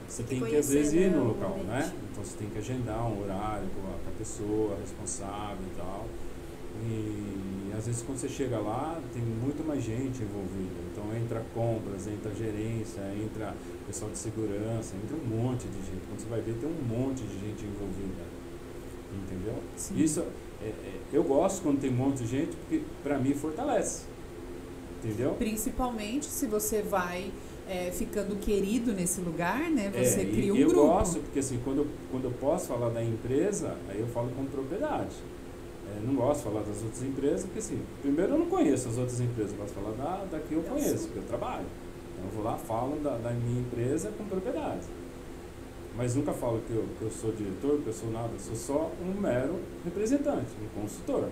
você tem que às vezes ir no local, né? Então, você tem que agendar um horário com a pessoa responsável e tal. E às vezes quando você chega lá, tem muito mais gente envolvida. Então, entra compras, entra gerência, entra pessoal de segurança, entra um monte de gente. Quando você vai ver, tem um monte de gente envolvida. Entendeu? Sim. Isso, eu gosto quando tem um monte de gente, porque pra mim fortalece. Entendeu? Principalmente se você vai ficando querido nesse lugar, né? Você cria um eu grupo. Eu gosto, porque assim, quando eu posso falar da empresa, aí eu falo com propriedade. Não gosto de falar das outras empresas, porque assim, primeiro eu não conheço as outras empresas, eu gosto de falar da que eu conheço, porque eu trabalho. Então eu vou lá, falo da minha empresa com propriedade. Mas nunca falo que eu sou diretor, que eu sou nada, eu sou só um mero representante, um consultor.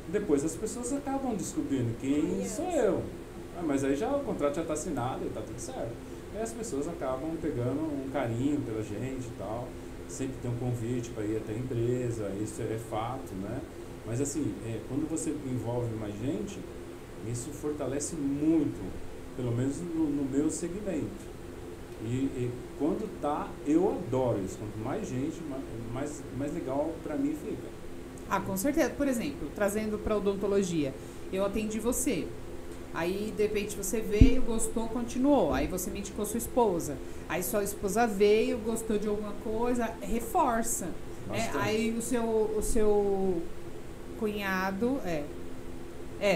Depois as pessoas acabam descobrindo quem sou eu. Mas aí o contrato já está assinado e está tudo certo. Aí as pessoas acabam pegando um carinho pela gente e tal. Sempre tem um convite para ir até a empresa, isso é fato, né? Mas assim, quando você envolve mais gente, isso fortalece muito, pelo menos no meu segmento. E quando eu adoro isso. Quanto mais gente, mais legal para mim fica. Com certeza. Por exemplo, trazendo para odontologia, eu atendi você. Aí, de repente, você veio, gostou, continuou. Aí você me indicou sua esposa. Aí sua esposa veio, gostou de alguma coisa, reforça. Aí o seu cunhado...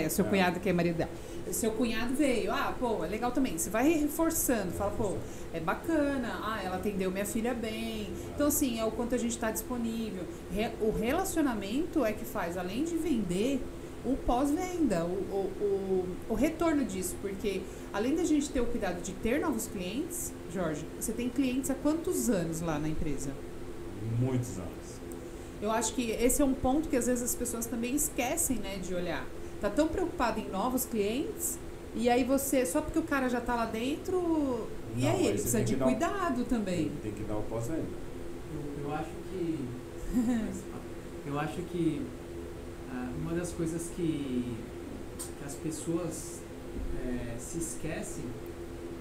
o seu cunhado que é marido dela. O seu cunhado veio. É legal também. Você vai reforçando. Fala, é bacana. Ela atendeu minha filha bem. Então, assim, é o quanto a gente está disponível. O relacionamento é que faz, além de vender... o pós-venda, o retorno disso, porque além da gente ter o cuidado de ter novos clientes, Jorge, você tem clientes há quantos anos lá na empresa? Muitos anos. Eu acho que esse é um ponto que às vezes as pessoas também esquecem, né, de olhar. Tá tão preocupado em novos clientes, e aí você, só porque o cara já tá lá dentro, e aí ele precisa de cuidado também. Tem que dar o pós-venda. Eu acho que uma das coisas que as pessoas se esquecem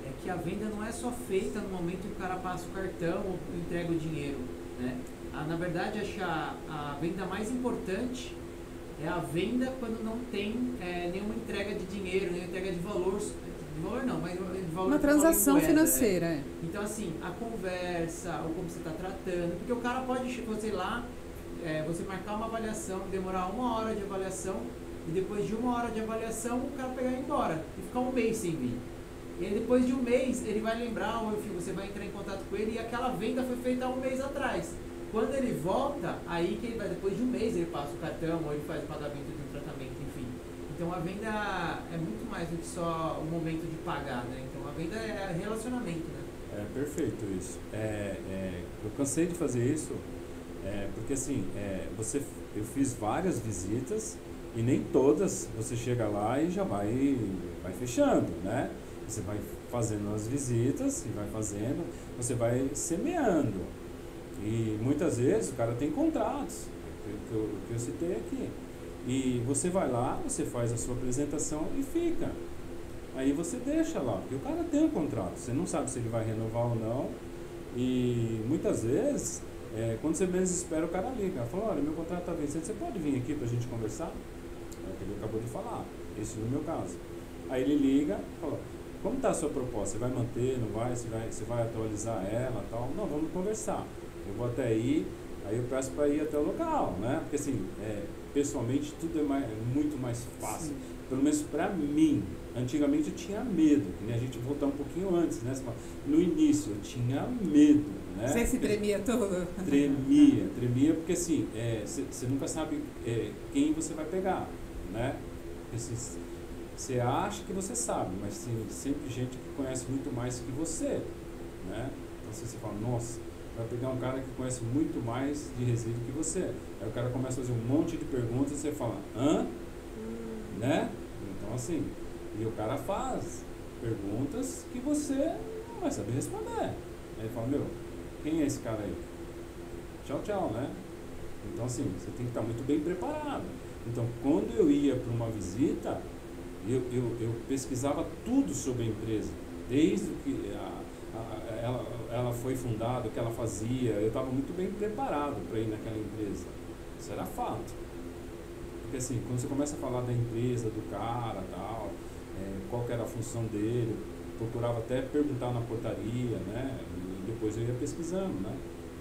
é que a venda não é só feita no momento que o cara passa o cartão ou entrega o dinheiro, né? Na verdade, acho que a venda mais importante é a venda quando não tem nenhuma entrega de dinheiro, nenhuma entrega de valor não, mas de valor. Uma transação moeda, financeira. Então, assim, a conversa, ou como você está tratando, porque o cara pode, você lá, você marcar uma avaliação, demorar 1 hora de avaliação, e depois de 1 hora de avaliação o cara pegar e ir embora e ficar 1 mês sem vir. E aí, depois de 1 mês ele vai lembrar, ou enfim, você vai entrar em contato com ele e aquela venda foi feita há 1 mês atrás. Quando ele volta, aí que ele vai, depois de 1 mês ele passa o cartão ou ele faz o pagamento de um tratamento, enfim. Então a venda é muito mais do que só o momento de pagar, né? Então a venda é relacionamento, né? É perfeito isso. Eu cansei de fazer isso, porque assim, eu fiz várias visitas e nem todas você chega lá e já vai fechando, né? Você vai fazendo as visitas e vai fazendo, você vai semeando. E muitas vezes o cara tem contratos, que eu citei aqui. E você vai lá, você faz a sua apresentação e fica. Aí você deixa lá, porque o cara tem um contrato, você não sabe se ele vai renovar ou não. E muitas vezes, quando você menos espera, o cara liga. Fala, olha, meu contrato está vencendo, você pode vir aqui para a gente conversar? É o que ele acabou de falar, isso no meu caso. Aí ele liga, fala, como está a sua proposta? Você vai manter, não vai? Você vai atualizar ela e tal? Não, vamos conversar. Eu vou até aí eu peço para ir até o local, né? Porque assim, pessoalmente tudo é muito mais fácil. Sim. Pelo menos para mim. Antigamente eu tinha medo, né? A gente voltar um pouquinho antes, né? No início eu tinha medo, né? Você se tremia todo? Tremia porque assim, você nunca sabe quem você vai pegar, né? Você acha que você sabe, mas tem sempre gente que conhece muito mais que você, né? Então você fala, nossa, vai pegar um cara que conhece muito mais de resíduo que você. Aí o cara começa a fazer um monte de perguntas e você fala, hã? Né? Então assim, e o cara faz perguntas que você não vai saber responder. Aí ele fala, meu, quem é esse cara aí? Tchau, tchau, né? Então assim, você tem que estar muito bem preparado. Então quando eu ia para uma visita, eu pesquisava tudo sobre a empresa, desde que ela foi fundada, o que ela fazia. Eu estava muito bem preparado para ir naquela empresa. Isso era fato. Porque assim, quando você começa a falar da empresa, do cara, tal, qual que era a função dele, procurava até perguntar na portaria, né? E depois eu ia pesquisando, né?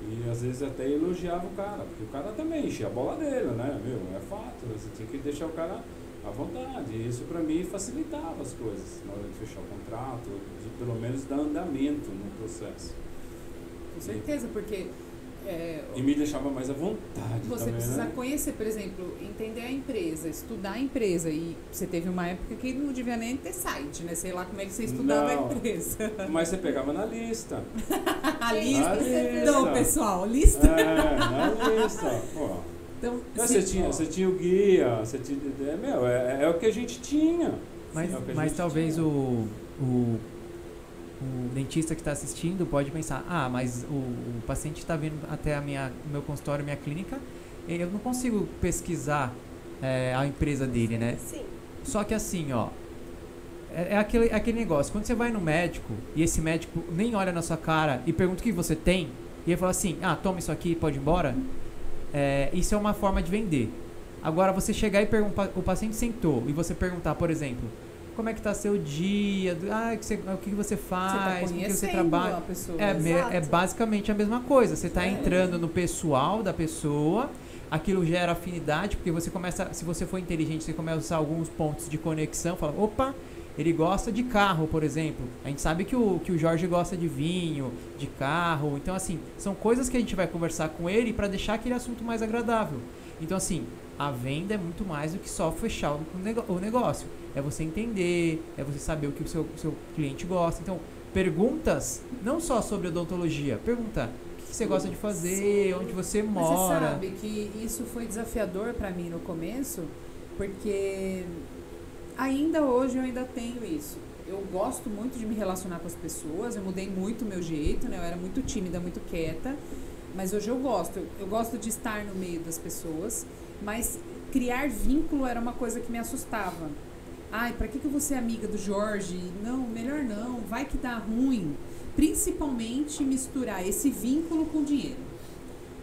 E às vezes até elogiava o cara, porque o cara também enchia a bola dele, né? Meu, é fato, você tinha que deixar o cara à vontade. E isso para mim facilitava as coisas na hora de fechar o contrato, de pelo menos dar andamento no processo. Com certeza, porque e me deixava mais à vontade. Você também, precisa né? conhecer, por exemplo, entender a empresa, estudar a empresa. E você teve uma época que não devia nem ter site, né? Sei lá como é que você estudava a empresa. Mas você pegava na lista. A lista? Na lista. Não, pessoal, lista? Na lista. Pô. Então, você tinha o guia, você tinha, é o que a gente tinha. Mas talvez o dentista que está assistindo pode pensar, mas o paciente está vindo até o meu consultório, minha clínica, eu não consigo pesquisar a empresa dele, né? Sim. Só que assim, ó, aquele negócio, quando você vai no médico e esse médico nem olha na sua cara e pergunta o que você tem, e ele fala assim, toma isso aqui e pode ir embora, isso é uma forma de vender. Agora, você chegar e perguntar, o paciente sentou, e você perguntar, por exemplo, como é que está seu dia, o que você faz, com que você trabalha. A pessoa. É basicamente a mesma coisa. Você está entrando no pessoal da pessoa, aquilo gera afinidade, porque você começa, se você for inteligente, você começa a usar alguns pontos de conexão, fala, opa, ele gosta de carro, por exemplo. A gente sabe que o Jorge gosta de vinho, de carro. Então, assim, são coisas que a gente vai conversar com ele para deixar aquele assunto mais agradável. Então, assim, a venda é muito mais do que só fechar o negócio. É você entender, é você saber o que o seu cliente gosta. Então, perguntas não só sobre odontologia. Pergunta o que você gosta de fazer, onde você mora. Mas você sabe que isso foi desafiador para mim no começo, porque ainda hoje eu ainda tenho isso. Eu gosto muito de me relacionar com as pessoas, eu mudei muito o meu jeito, né? Eu era muito tímida, muito quieta, mas hoje eu gosto de estar no meio das pessoas, mas criar vínculo era uma coisa que me assustava. Pra que eu vou ser amiga do Jorge? Não, melhor não, vai que dá ruim. Principalmente misturar esse vínculo com dinheiro.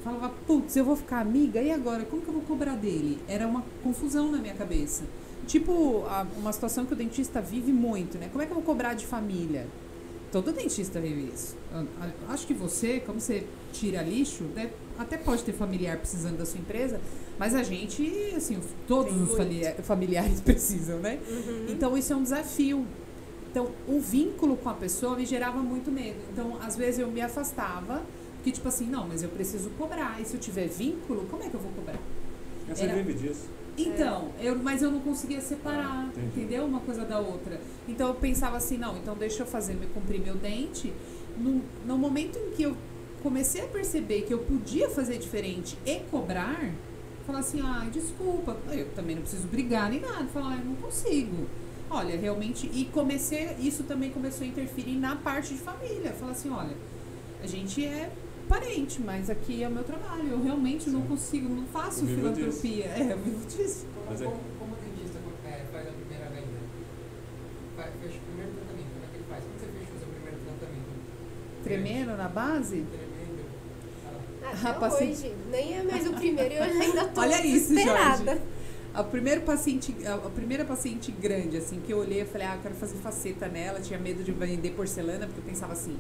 Falava, putz, eu vou ficar amiga, e agora? Como que eu vou cobrar dele? Era uma confusão na minha cabeça. Tipo, uma situação que o dentista vive muito, né? Como é que eu vou cobrar de família? Todo dentista vive isso. Acho que você, como você tira lixo, né, até pode ter familiar precisando da sua empresa, mas a gente, assim, todos Tem os familiares precisam, né? Então, isso é um desafio. Então, o vínculo com a pessoa me gerava muito medo. Então, às vezes eu me afastava, porque tipo assim, não, mas eu preciso cobrar. E se eu tiver vínculo, como é que eu vou cobrar? Você vive disso. Então, mas eu não conseguia separar, entendeu? Uma coisa da outra. Então eu pensava assim, não, então deixa eu cumprir meu dente. No momento em que eu comecei a perceber que eu podia fazer diferente e cobrar, falar assim, desculpa, eu também não preciso brigar nem nada. Falar, eu não consigo. Olha, realmente, isso também começou a interferir na parte de família. Falar assim, olha, a gente é parente, mas aqui é o meu trabalho. Eu realmente não consigo, não faço filantropia. Eu vivo disso. Como o dentista faz a primeira venda? Fecha o primeiro tratamento. Como é que ele faz? Como você fecha o seu primeiro tratamento? Tremendo na base? Tremendo. Até hoje, nem é mais o primeiro, eu ainda tô Olha isso, desesperada. Jorge. A primeira paciente grande, assim, que eu olhei, eu falei, eu quero fazer faceta nela, tinha medo de vender porcelana, porque eu pensava assim,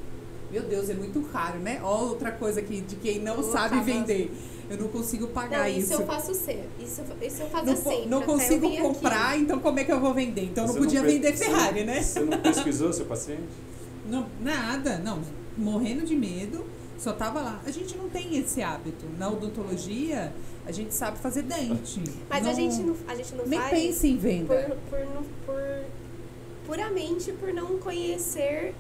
meu Deus, é muito raro, né? Ó, outra coisa de quem não sabe vender. Eu não consigo pagar isso. Isso eu faço sempre. Isso eu fazia sempre. Não consigo comprar, aqui. Então como é que eu vou vender? Então eu não podia vender Ferrari, né? Você não pesquisou seu paciente? Não, nada, não. Morrendo de medo, só tava lá. A gente não tem esse hábito. Na odontologia, a gente sabe fazer dente. Mas a gente não nem faz. Nem pensa em venda. Puramente por não conhecer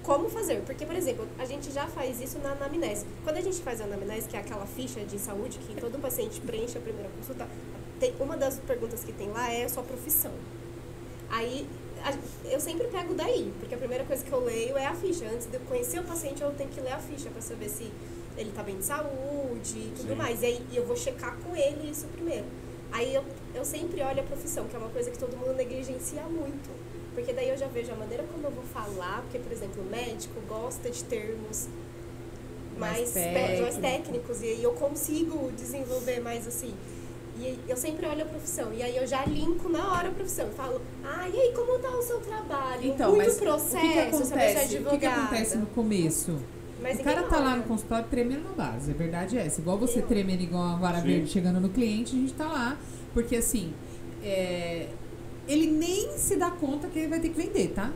como fazer. Porque, por exemplo, a gente já faz isso na anamnese. Quando a gente faz a anamnese, que é aquela ficha de saúde que todo paciente preenche a primeira consulta, uma das perguntas que tem lá é a sua profissão. Aí, eu sempre pego daí, porque a primeira coisa que eu leio é a ficha. Antes de eu conhecer o paciente, eu tenho que ler a ficha para saber se ele tá bem de saúde e tudo mais. E aí eu vou checar com ele isso primeiro. Aí eu sempre olho a profissão, que é uma coisa que todo mundo negligencia muito. Porque daí eu já vejo a maneira como eu vou falar, porque, por exemplo, o médico gosta de termos mais técnicos, e aí eu consigo desenvolver mais assim. E eu sempre olho a profissão, e aí eu já linko na hora a profissão, e falo, e aí, como tá o seu trabalho? Então, muito mas processo, o que acontece no começo? Mas o cara tá lá no consultório tremendo na base, a verdade é essa. Igual você tremendo igual uma vara verde chegando no cliente, a gente tá lá, porque assim, ele nem se dá conta que ele vai ter que vender, tá?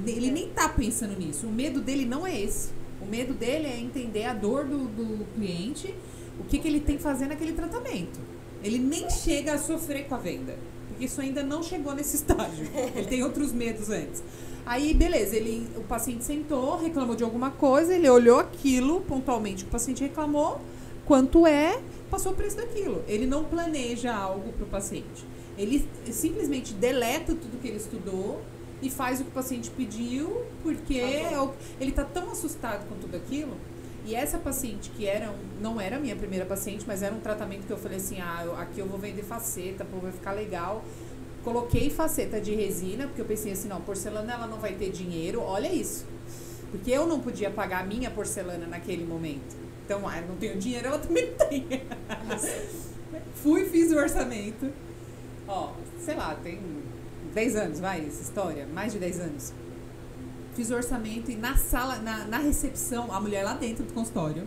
Ele nem tá pensando nisso. O medo dele não é esse. O medo dele é entender a dor do cliente, o que ele tem que fazer naquele tratamento. Ele nem chega a sofrer com a venda, porque isso ainda não chegou nesse estágio. Ele tem outros medos antes. Aí, beleza, o paciente sentou, reclamou de alguma coisa, ele olhou aquilo pontualmente, o paciente reclamou, quanto passou o preço daquilo. Ele não planeja algo para o paciente. Ele simplesmente deleta tudo que ele estudou e faz o que o paciente pediu, porque ele está tão assustado com tudo aquilo. E essa paciente que não era a minha primeira paciente, mas era um tratamento que eu falei assim, aqui eu vou vender faceta, pô, vai ficar legal. Coloquei faceta de resina, porque eu pensei assim, não, porcelana ela não vai ter dinheiro, olha isso. Porque eu não podia pagar a minha porcelana naquele momento. Então, eu não tenho dinheiro, ela também não tem. Fiz o orçamento. Sei lá, tem 10 anos, essa história, mais de 10 anos. Fiz o orçamento e na sala, na recepção, a mulher lá dentro do consultório.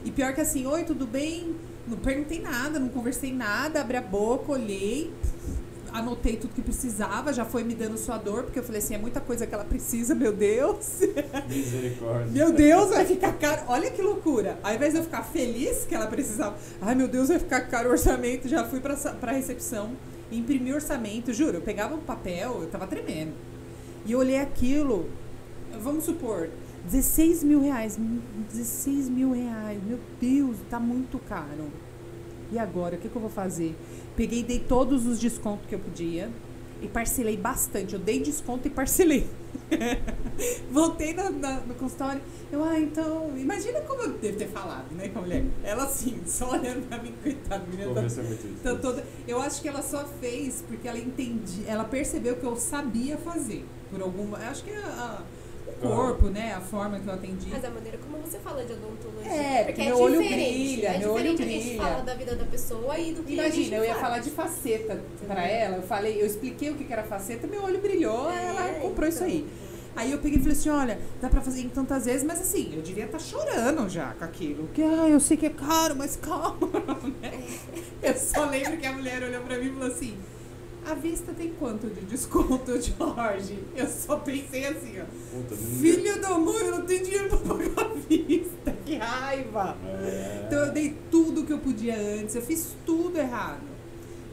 E pior que assim, oi, tudo bem? Não perguntei nada, não conversei nada, abri a boca, olhei, anotei tudo que precisava, já foi me dando sua dor, porque eu falei assim, é muita coisa que ela precisa, meu Deus. Misericórdia. Meu Deus, vai ficar caro. Olha que loucura. Ao invés de eu ficar feliz que ela precisava, meu Deus, vai ficar caro o orçamento, já fui pra recepção, imprimi o orçamento, juro, eu pegava um papel, eu tava tremendo. E eu olhei aquilo, vamos supor, 16 mil reais, meu Deus, tá muito caro. E agora, o que eu vou fazer? Peguei e dei todos os descontos que eu podia e parcelei bastante. Eu dei desconto e parcelei. Voltei no consultório. Então, imagina como eu devo ter falado, né, com a mulher. Ela assim, só olhando pra mim, coitada. Eu acho que ela só fez porque ela percebeu que eu sabia fazer. Eu acho que o corpo, né, a forma que eu atendi. Mas a maneira como você fala de odontologia. Porque meu olho brilha, É diferente a gente fala da vida da pessoa e do que a gente Imagina, eu ia falar de faceta pra ela, eu expliquei o que era faceta, meu olho brilhou, ela comprou isso aí. Aí eu peguei e falei assim, olha, dá pra fazer em tantas vezes, mas assim, eu devia estar chorando já com aquilo. Porque, eu sei que é caro, mas calma, né? Eu só lembro que a mulher olhou pra mim e falou assim, à vista tem quanto de desconto, Jorge? Eu só pensei assim, ó. Puta, Filho da mãe, eu não tenho dinheiro pra pagar à vista. Que raiva. Então eu dei tudo que eu podia antes, eu fiz tudo errado.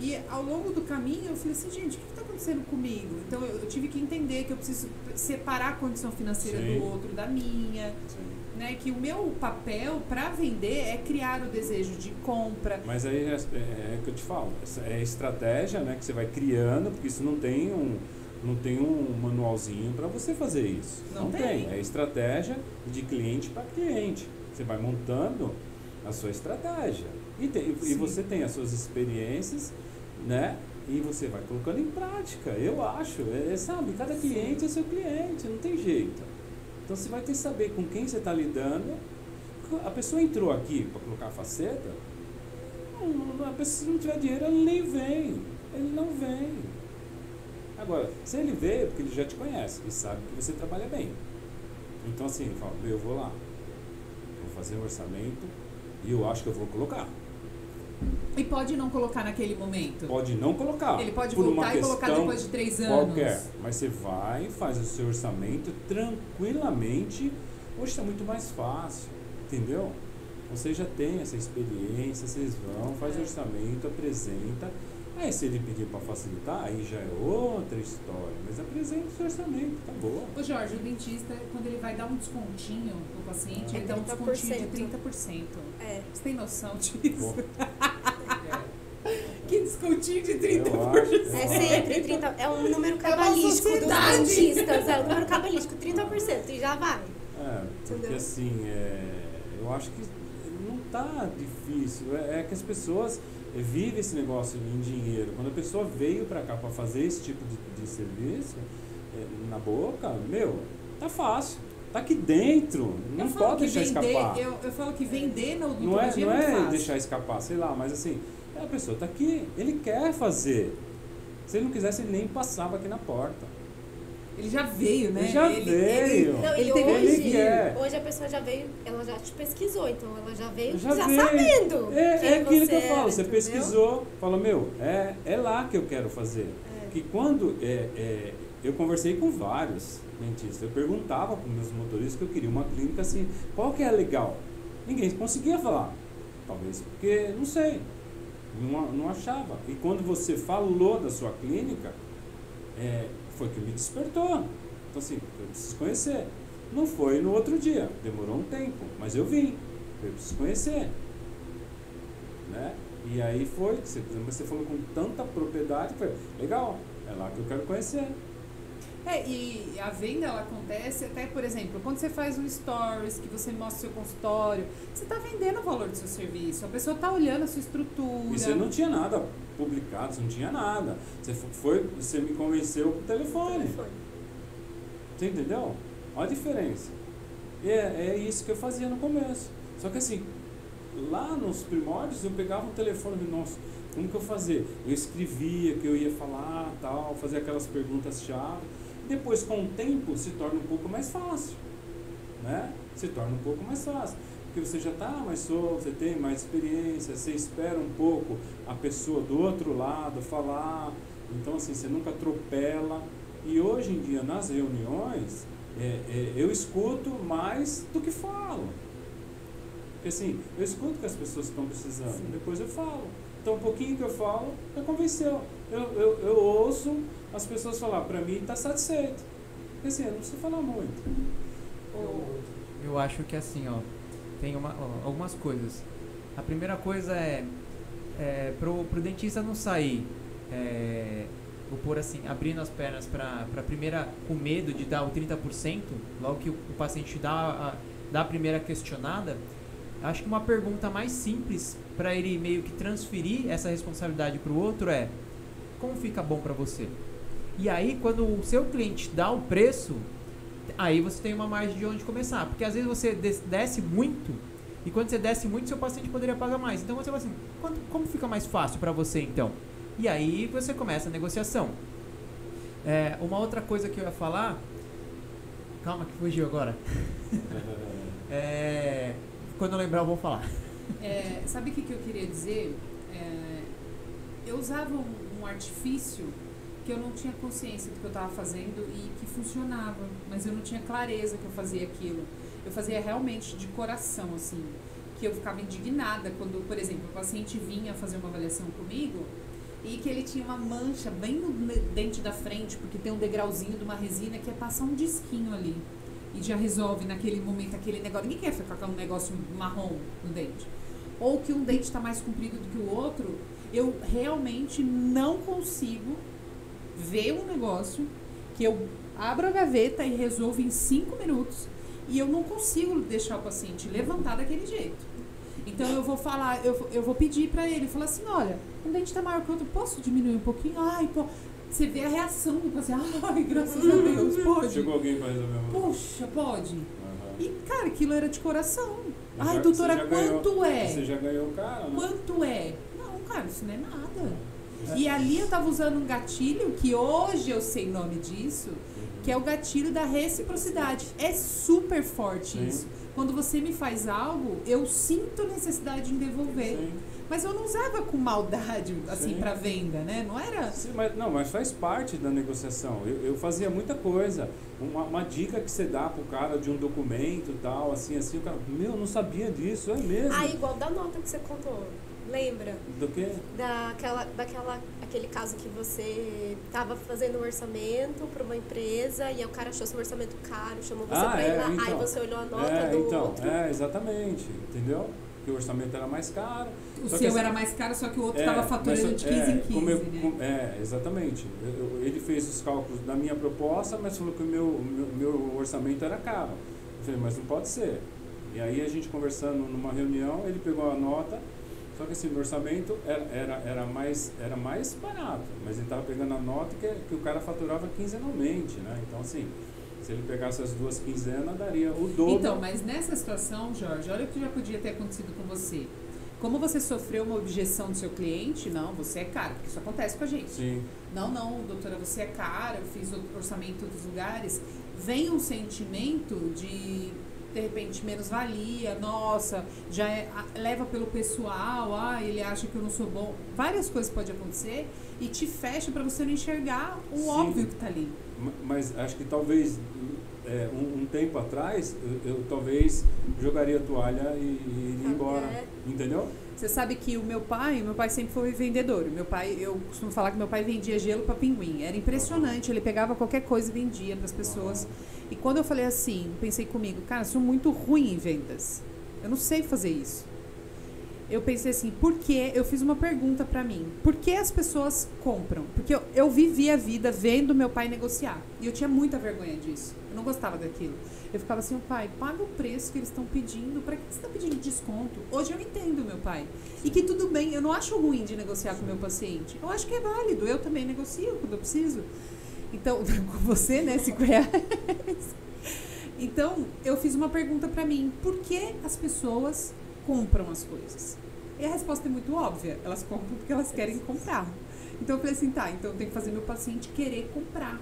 E ao longo do caminho eu falei assim, gente, o que está acontecendo comigo? Então eu tive que entender que eu preciso separar a condição financeira do outro da minha. Né? Que o meu papel para vender é criar o desejo de compra. Mas aí é que eu te falo, é estratégia, né, que você vai criando, porque isso não tem um manualzinho para você fazer isso. Não tem. É estratégia de cliente para cliente. Você vai montando a sua estratégia. E você tem as suas experiências, né? E você vai colocando em prática. Eu acho, sabe, cada cliente é seu cliente, não tem jeito. Então você vai ter que saber com quem você está lidando. A pessoa entrou aqui para colocar a faceta, a pessoa, se não tiver dinheiro, ele nem vem. Ele não vem. Agora, se ele veio, é porque ele já te conhece e sabe que você trabalha bem. Então assim, ele fala, eu vou lá, vou fazer um orçamento e eu acho que eu vou colocar. E pode não colocar naquele momento? Pode não colocar. Ele pode por voltar uma e colocar depois de 3 anos. Qualquer. Mas você vai, faz o seu orçamento tranquilamente. Hoje está muito mais fácil, entendeu? Você já tem essa experiência, vocês vão, faz o orçamento, apresenta. Aí se ele pedir para facilitar, aí já é outra história. Mas apresenta o seu orçamento, tá bom. Ô Jorge, o dentista, quando ele vai dar um descontinho pro paciente, ele dá um descontinho de 30%. É. Você tem noção disso? Que descontinho de 30%? É sempre 30%. É um número cabalístico dos dentistas. É um número cabalístico, 30%. E já vai. Porque entendeu? assim, eu acho que não tá difícil. É que as pessoas vivem esse negócio em dinheiro. Quando a pessoa veio para cá para fazer esse tipo de serviço, na boca, tá fácil. Tá aqui dentro. Não pode deixar escapar. Eu falo que vender no Não é muito fácil. deixar escapar, sei lá, mas assim, a pessoa tá aqui, ele quer fazer. Se ele não quisesse, ele nem passava aqui na porta. Ele já veio, né? Ele já veio. Hoje a pessoa já veio, ela já te pesquisou, então ela já veio Já sabendo. É aquilo que eu falo, você entendeu? pesquisou, fala, é lá que eu quero fazer. Que quando eu conversei com vários dentistas, eu perguntava para os meus motoristas que eu queria uma clínica assim, qual que é legal? Ninguém conseguia falar. Talvez porque, não sei, não achava. E quando você falou da sua clínica, foi que me despertou. Então assim, eu preciso conhecer. Não foi no outro dia, demorou um tempo, mas eu vim. Eu preciso conhecer. Né? E aí foi, você falou com tanta propriedade, foi legal, é lá que eu quero conhecer. E a venda, ela acontece até, por exemplo, quando você faz um stories, que você mostra o seu consultório, você está vendendo o valor do seu serviço, a pessoa está olhando a sua estrutura. E você não tinha nada publicado, você não tinha nada. Você me convenceu por telefone. Você entendeu? Olha a diferença. É isso que eu fazia no começo. Só que assim, lá nos primórdios eu pegava um telefone e nossa, como que eu fazia? Eu escrevia que eu ia falar, tal, fazia aquelas perguntas-chave. Depois, com o tempo, se torna um pouco mais fácil, né? Se torna um pouco mais fácil. Porque você já está mais solto, você tem mais experiência, você espera um pouco a pessoa do outro lado falar. Então, assim, você nunca atropela. E hoje em dia, nas reuniões, eu escuto mais do que falo. Porque, assim, eu escuto o que as pessoas estão precisando, sim, depois eu falo. Então, um pouquinho que eu falo, já convenceu. Eu ouço as pessoas falar, para mim está satisfeito. Porque assim, eu não preciso falar muito. Eu acho que assim, tem algumas coisas. A primeira coisa pro dentista não sair, vou pôr assim, abrindo as pernas para primeira, com medo de dar o 30%, logo que o paciente dá a primeira questionada. Acho que uma pergunta mais simples para ele meio que transferir essa responsabilidade para o outro como fica bom para você? E aí, quando o seu cliente dá o preço, aí você tem uma margem de onde começar. Porque às vezes você desce muito, e quando você desce muito, seu paciente poderia pagar mais. Então você fala assim, como fica mais fácil para você então? E aí você começa a negociação. Uma outra coisa que eu ia falar Calma que fugiu agora. Quando eu lembrar eu vou falar. Sabe o que eu queria dizer? Eu usava um artifício que eu não tinha consciência do que eu estava fazendo e que funcionava, mas eu não tinha clareza que eu fazia aquilo. Eu fazia realmente de coração, assim, que eu ficava indignada quando, por exemplo, o paciente vinha fazer uma avaliação comigo e que ele tinha uma mancha bem no dente da frente, porque tem um degrauzinho de uma resina que é passar um disquinho ali e já resolve naquele momento aquele negócio. Ninguém quer ficar com um negócio marrom no dente. Ou que um dente está mais comprido do que o outro, eu realmente não consigo ver um negócio que eu abro a gaveta e resolvo em 5 minutos e eu não consigo deixar o paciente levantar daquele jeito. Então eu vou falar, eu vou pedir para ele, falar assim, olha, um dente tá maior que o outro, posso diminuir um pouquinho? Ai, pô. Você vê a reação do paciente, ai, graças a Deus, pode. Chegou alguém para resolver uma... Poxa, pode. Uhum. E, cara, aquilo era de coração. Ai, doutora, quanto é? Você já ganhou o cara, né? Quanto é? Não, cara, isso não é nada. E ali eu tava usando um gatilho que hoje eu sei o nome disso, que é o gatilho da reciprocidade. É super forte isso. Quando você me faz algo, eu sinto necessidade em devolver. Sim. Mas eu não usava com maldade, assim, para venda, né? Não era... Sim, mas faz parte da negociação. Eu fazia muita coisa. Uma dica que você dá pro cara de um documento e tal, assim, o cara, meu, não sabia disso, é mesmo. Ah, igual da nota que você contou. Lembra? Do quê? Aquele caso que você estava fazendo um orçamento para uma empresa e aí o cara achou seu orçamento caro, chamou você para ir lá, então, aí você olhou a nota do outro. Exatamente, entendeu? Porque o orçamento era mais caro. O seu era mais caro, só que o outro estava faturando de 15 em 15, né? Exatamente. Ele fez os cálculos da minha proposta, mas falou que o meu orçamento era caro. Eu falei, mas não pode ser. E aí a gente conversando numa reunião, ele pegou a nota, só que assim, meu orçamento era mais barato, mas ele estava pegando a nota que o cara faturava quinzenalmente, né? Então assim, se ele pegasse as 2 quinzenas, daria o dobro. Então, mas nessa situação, Jorge, olha o que já podia ter acontecido com você. Como você sofreu uma objeção do seu cliente, não, você é caro, porque isso acontece com a gente. Sim. Não, doutora, você é cara, eu fiz o orçamento dos lugares. Vem um sentimento de repente, menos-valia, nossa, leva pelo pessoal, ele acha que eu não sou bom. Várias coisas podem acontecer e te fecha para você não enxergar o óbvio que tá ali. Mas acho que talvez um tempo atrás eu talvez jogaria a toalha e iria embora, entendeu? Você sabe que o meu pai sempre foi vendedor. Eu costumo falar que meu pai vendia gelo para pinguim. Era impressionante, ele pegava qualquer coisa e vendia para as pessoas. E quando eu falei assim, pensei comigo, cara, eu sou muito ruim em vendas. Eu não sei fazer isso. Eu pensei assim, por que? Eu fiz uma pergunta para mim. Por que as pessoas compram? Porque eu vivi a vida vendo meu pai negociar. E eu tinha muita vergonha disso. Eu não gostava daquilo. Eu ficava assim, pai, paga o preço que eles estão pedindo. Para que você está pedindo desconto? Hoje eu entendo, meu pai. E que tudo bem, eu não acho ruim de negociar com o meu paciente. Eu acho que é válido. Eu também negocio quando eu preciso. Então, com você, né, 5 reais. Então, eu fiz uma pergunta para mim. Por que as pessoas compram as coisas? E a resposta é muito óbvia. Elas compram porque elas querem comprar. Então, eu falei assim, então eu tenho que fazer meu paciente querer comprar.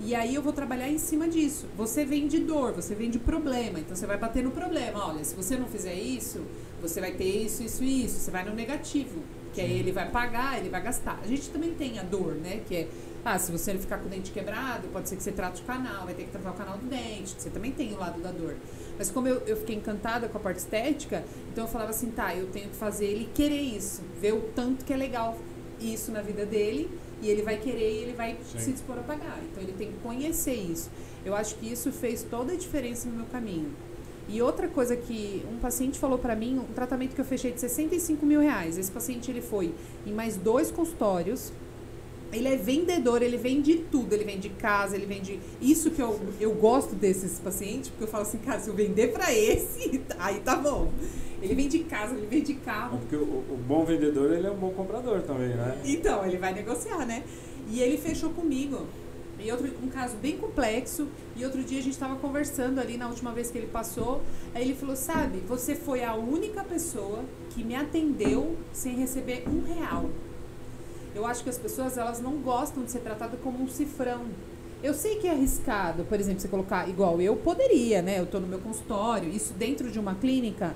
E aí eu vou trabalhar em cima disso. Você vende dor, você vende problema. Então, você vai bater no problema. Olha, se você não fizer isso, você vai ter isso, isso e isso. Você vai no negativo. Que aí ele vai pagar, ele vai gastar. A gente também tem a dor, né? Que é, se você ficar com o dente quebrado, pode ser que você trate o canal, vai ter que tratar o canal do dente. Você também tem o lado da dor. Mas como eu fiquei encantada com a parte estética, então eu falava assim, eu tenho que fazer ele querer isso. Ver o tanto que é legal isso na vida dele. E ele vai querer e ele vai se dispor a pagar. Então ele tem que conhecer isso. Eu acho que isso fez toda a diferença no meu caminho. E outra coisa que um paciente falou pra mim, um tratamento que eu fechei de 65 mil reais. Esse paciente, ele foi em mais 2 consultórios. Ele é vendedor, ele vende tudo. Ele vende casa, ele vende... Isso que eu gosto desses pacientes, porque eu falo assim, cara, se eu vender pra esse, aí tá bom. Ele vende casa, ele vende carro. Porque o bom vendedor, ele é um bom comprador também, né? Então, ele vai negociar, né? E ele fechou comigo. E um caso bem complexo. E outro dia a gente estava conversando ali na última vez que ele passou. Aí ele falou, sabe, você foi a única pessoa que me atendeu sem receber R$1. Eu acho que as pessoas, elas não gostam de ser tratadas como um cifrão. Eu sei que é arriscado, por exemplo, você colocar igual eu poderia, né? Eu tô no meu consultório, isso dentro de uma clínica,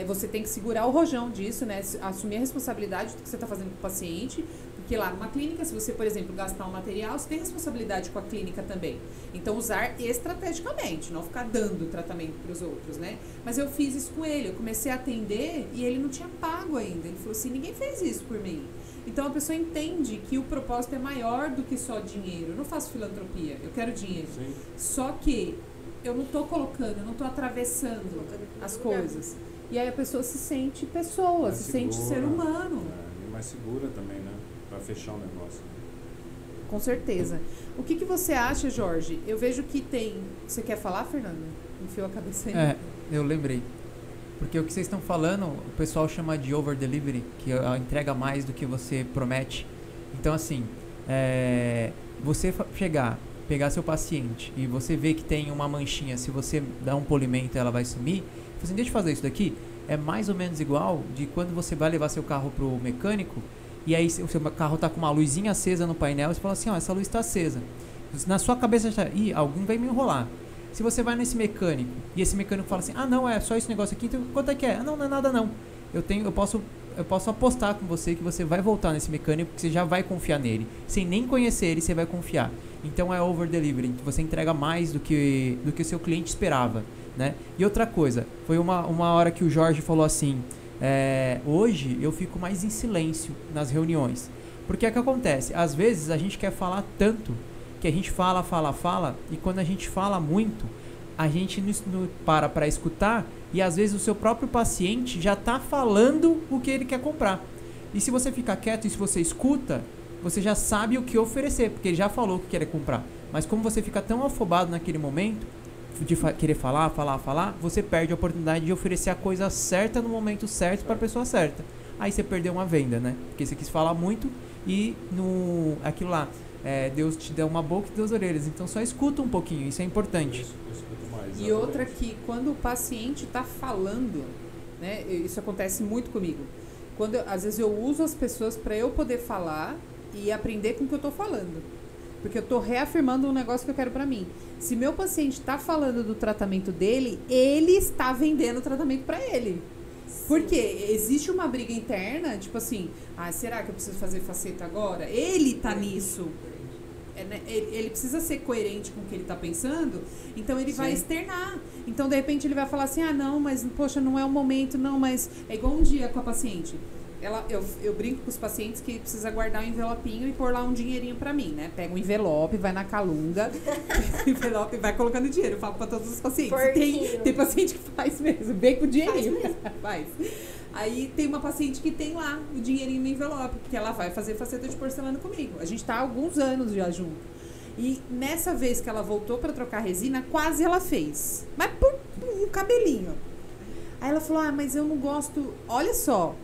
você tem que segurar o rojão disso, né? Assumir a responsabilidade do que você está fazendo com o paciente, porque lá numa clínica, se você, por exemplo, gastar um material, você tem responsabilidade com a clínica também. Então, usar estrategicamente, não ficar dando tratamento para os outros, né? Mas eu fiz isso com ele, eu comecei a atender e ele não tinha pago ainda. Ele falou assim, ninguém fez isso por mim. Então, a pessoa entende que o propósito é maior do que só dinheiro. Eu não faço filantropia, eu quero dinheiro. Sim. Só que eu não estou colocando, eu não estou atravessando as coisas. E aí a pessoa se sente pessoa, Mais se sente segura, ser humano. E mais segura também, né? Pra fechar o negócio. Com certeza. O que você acha, Jorge? Eu vejo que tem... Você quer falar, Fernanda? Enfiou a cabeça aí. Eu lembrei. Porque o que vocês estão falando, o pessoal chama de over delivery, que entrega mais do que você promete. Então, assim, você pegar seu paciente e você vê que tem uma manchinha, se você dá um polimento ela vai sumir, assim, deixa eu fazer isso daqui, é mais ou menos igual de quando você vai levar seu carro pro mecânico e aí o seu carro tá com uma luzinha acesa no painel e você fala assim, ó, essa luz está acesa. Na sua cabeça já, alguém vai me enrolar. Se você vai nesse mecânico e esse mecânico fala assim, não, é só esse negócio aqui, então quanto é que é? Não é nada não. Eu posso apostar com você que você vai voltar nesse mecânico, que você já vai confiar nele. Sem nem conhecer ele, você vai confiar. Então é over delivery, você entrega mais do que o seu cliente esperava, né? E outra coisa, foi uma hora que o Jorge falou assim, hoje eu fico mais em silêncio nas reuniões. Porque é que acontece, às vezes a gente quer falar tanto, que a gente fala, e quando a gente fala muito, a gente não para escutar, e às vezes o seu próprio paciente já está falando o que ele quer comprar. E se você ficar quieto e se você escuta, você já sabe o que oferecer, porque ele já falou o que quer comprar. Mas como você fica tão afobado naquele momento, de querer falar, você perde a oportunidade de oferecer a coisa certa no momento certo para a pessoa certa. Aí você perdeu uma venda, né? Porque você quis falar muito e aquilo lá... Deus te deu uma boca e 2 orelhas, então só escuta um pouquinho, isso é importante. Isso, eu escuto mais, e outra que quando o paciente está falando, né, isso acontece muito comigo, às vezes eu uso as pessoas para eu poder falar e aprender com o que eu estou falando, porque eu estou reafirmando um negócio que eu quero para mim. Se meu paciente está falando do tratamento dele, ele está vendendo o tratamento para ele. Porque existe uma briga interna, tipo assim, será que eu preciso fazer faceta agora? Ele tá nisso. Ele precisa ser coerente com o que ele tá pensando, então ele vai externar. Então, de repente, ele vai falar assim, não, mas, poxa, não é o momento, não, mas... É igual um dia com a paciente. Eu brinco com os pacientes que precisa guardar um envelopinho e pôr lá um dinheirinho pra mim, né? Pega um envelope, vai na Calunga, pega o envelope e vai colocando dinheiro. Eu falo pra todos os pacientes. Tem paciente que faz mesmo, bem com o dinheirinho. Faz. Aí tem uma paciente que tem lá o dinheirinho no envelope, porque ela vai fazer faceta de porcelana comigo. A gente tá há alguns anos já junto. E nessa vez que ela voltou pra trocar resina, quase ela fez. Mas por um cabelinho. Aí ela falou, mas eu não gosto... Olha só...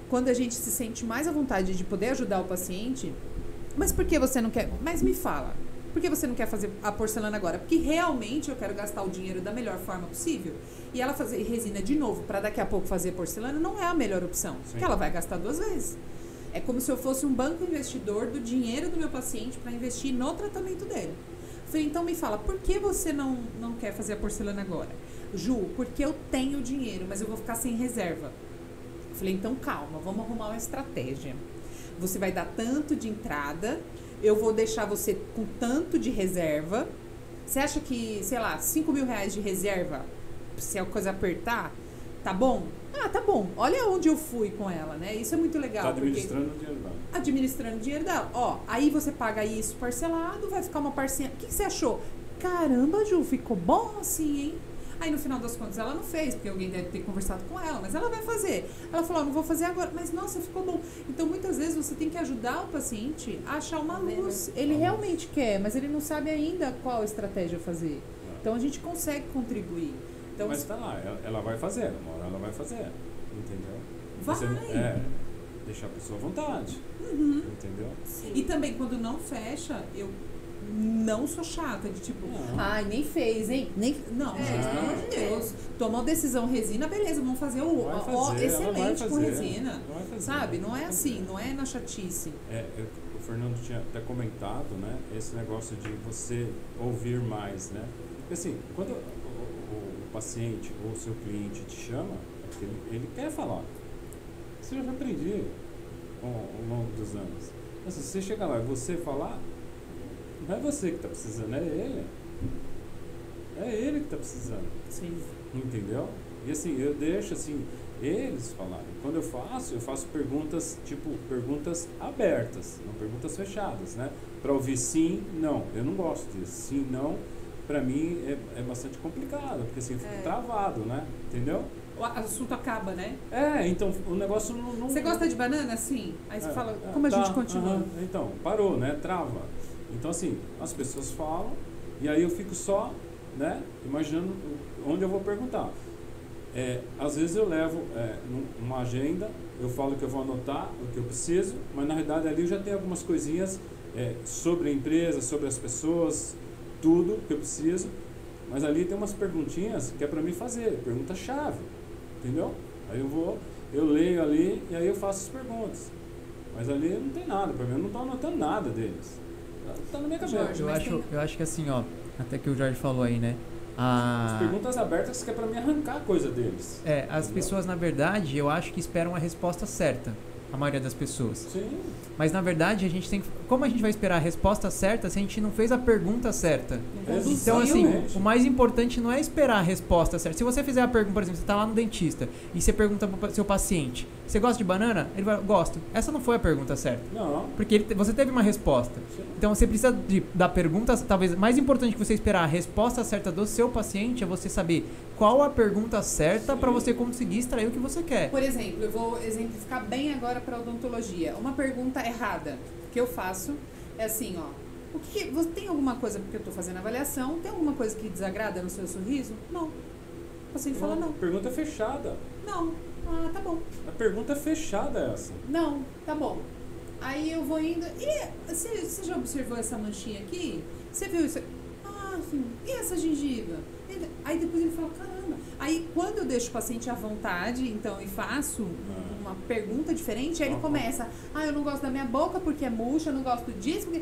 Quando a gente se sente mais à vontade de poder ajudar o paciente, mas por que você não quer? Mas me fala, por que você não quer fazer a porcelana agora? Porque realmente eu quero gastar o dinheiro da melhor forma possível. E ela fazer resina de novo para daqui a pouco fazer porcelana não é a melhor opção, porque ela vai gastar 2 vezes. É como se eu fosse um banco investidor do dinheiro do meu paciente para investir no tratamento dele. Eu falei, então me fala, por que você não quer fazer a porcelana agora? Ju, porque eu tenho dinheiro, mas eu vou ficar sem reserva. Eu falei, então calma, vamos arrumar uma estratégia. Você vai dar tanto de entrada, eu vou deixar você com tanto de reserva. Você acha que, sei lá, 5 mil reais de reserva, se a coisa apertar, tá bom? Tá bom. Olha onde eu fui com ela, né? Isso é muito legal. Tá administrando o dinheiro dela. Administrando o dinheiro dela. Aí você paga isso parcelado, vai ficar uma parcela. O que você achou? Caramba, Ju, ficou bom assim, hein? Aí no final das contas ela não fez, porque alguém deve ter conversado com ela, mas ela vai fazer. Ela falou, não vou fazer agora, mas nossa, ficou bom. Então muitas vezes você tem que ajudar o paciente a achar uma luz. Ele realmente quer, mas ele não sabe ainda qual estratégia fazer. Então a gente consegue contribuir. Então, mas tá lá, ela vai fazer, uma hora ela vai fazer, entendeu? Vai. Você, deixar a pessoa à vontade, entendeu? E também quando não fecha, não sou chata, de tipo, Não. ai, nem fez, hein? Não, gente, pelo amor de Deus. Tomou decisão resina, beleza, vamos fazer o Vai ó, fazer, ela vai excelente com fazer, resina. vai fazer, Sabe? Não é vai assim, fazer. não é na chatice. O Fernando tinha até comentado, né? Esse negócio de você ouvir mais, né? Porque assim, quando o paciente ou o seu cliente te chama, é porque ele quer falar. Isso eu já aprendi ao longo dos anos. Mas se você chegar lá e você falar, não é você que está precisando, é ele. É ele que está precisando. Sim. Entendeu? E assim, eu deixo assim, eles falarem. Quando eu faço perguntas, tipo, perguntas abertas, não perguntas fechadas, né? Para ouvir sim, não. Eu não gosto disso. Sim, não, para mim é bastante complicado, porque assim, eu fico travado, né? Entendeu? O assunto acaba, né? Então o negócio não... Você gosta de banana? Sim. Aí você fala, como a tá, gente continua? Então, parou, né? Trava. Então assim, as pessoas falam e aí eu fico só, né? Imaginando onde eu vou perguntar. Às vezes eu levo uma agenda, eu falo que eu vou anotar o que eu preciso, mas na realidade ali eu já tenho algumas coisinhas sobre a empresa, sobre as pessoas, tudo que eu preciso, mas ali tem umas perguntinhas que é para mim fazer, pergunta-chave, entendeu? Aí eu leio ali e aí eu faço as perguntas, mas ali não tem nada, para mim eu não estou anotando nada deles, tá na minha cabeça. Jorge, Eu acho que assim, ó, até que o Jorge falou aí, né? As perguntas abertas que é para mim arrancar a coisa deles. As pessoas, na verdade, eu acho que esperam a resposta certa. A maioria das pessoas. Sim. Mas na verdade a gente tem que... Como a gente vai esperar a resposta certa se a gente não fez a pergunta certa? Então assim, o mais importante não é esperar a resposta certa. Se você fizer a pergunta, por exemplo, você está lá no dentista e você pergunta para o seu paciente, você gosta de banana? Ele vai, gosto. Essa não foi a pergunta certa. Não. Porque você teve uma resposta. Sim. Então você precisa da pergunta, talvez mais importante que você esperar a resposta certa do seu paciente é você saber qual a pergunta certa para você conseguir extrair o que você quer. Por exemplo, eu vou exemplificar bem agora para odontologia. Uma pergunta errada que eu faço é assim, ó. Você tem alguma coisa, porque eu estou fazendo avaliação, tem alguma coisa que desagrada no seu sorriso? Não. O paciente fala não. Pergunta fechada. Não. Ah, tá bom. A pergunta é fechada essa. Não, tá bom. Aí eu vou indo. E você já observou essa manchinha aqui? Você viu isso? Ah, sim. E essa gengiva? Aí depois ele fala, caramba. Aí quando eu deixo o paciente à vontade, então, e faço uma pergunta diferente, aí ele começa, eu não gosto da minha boca porque é murcha, eu não gosto disso, porque...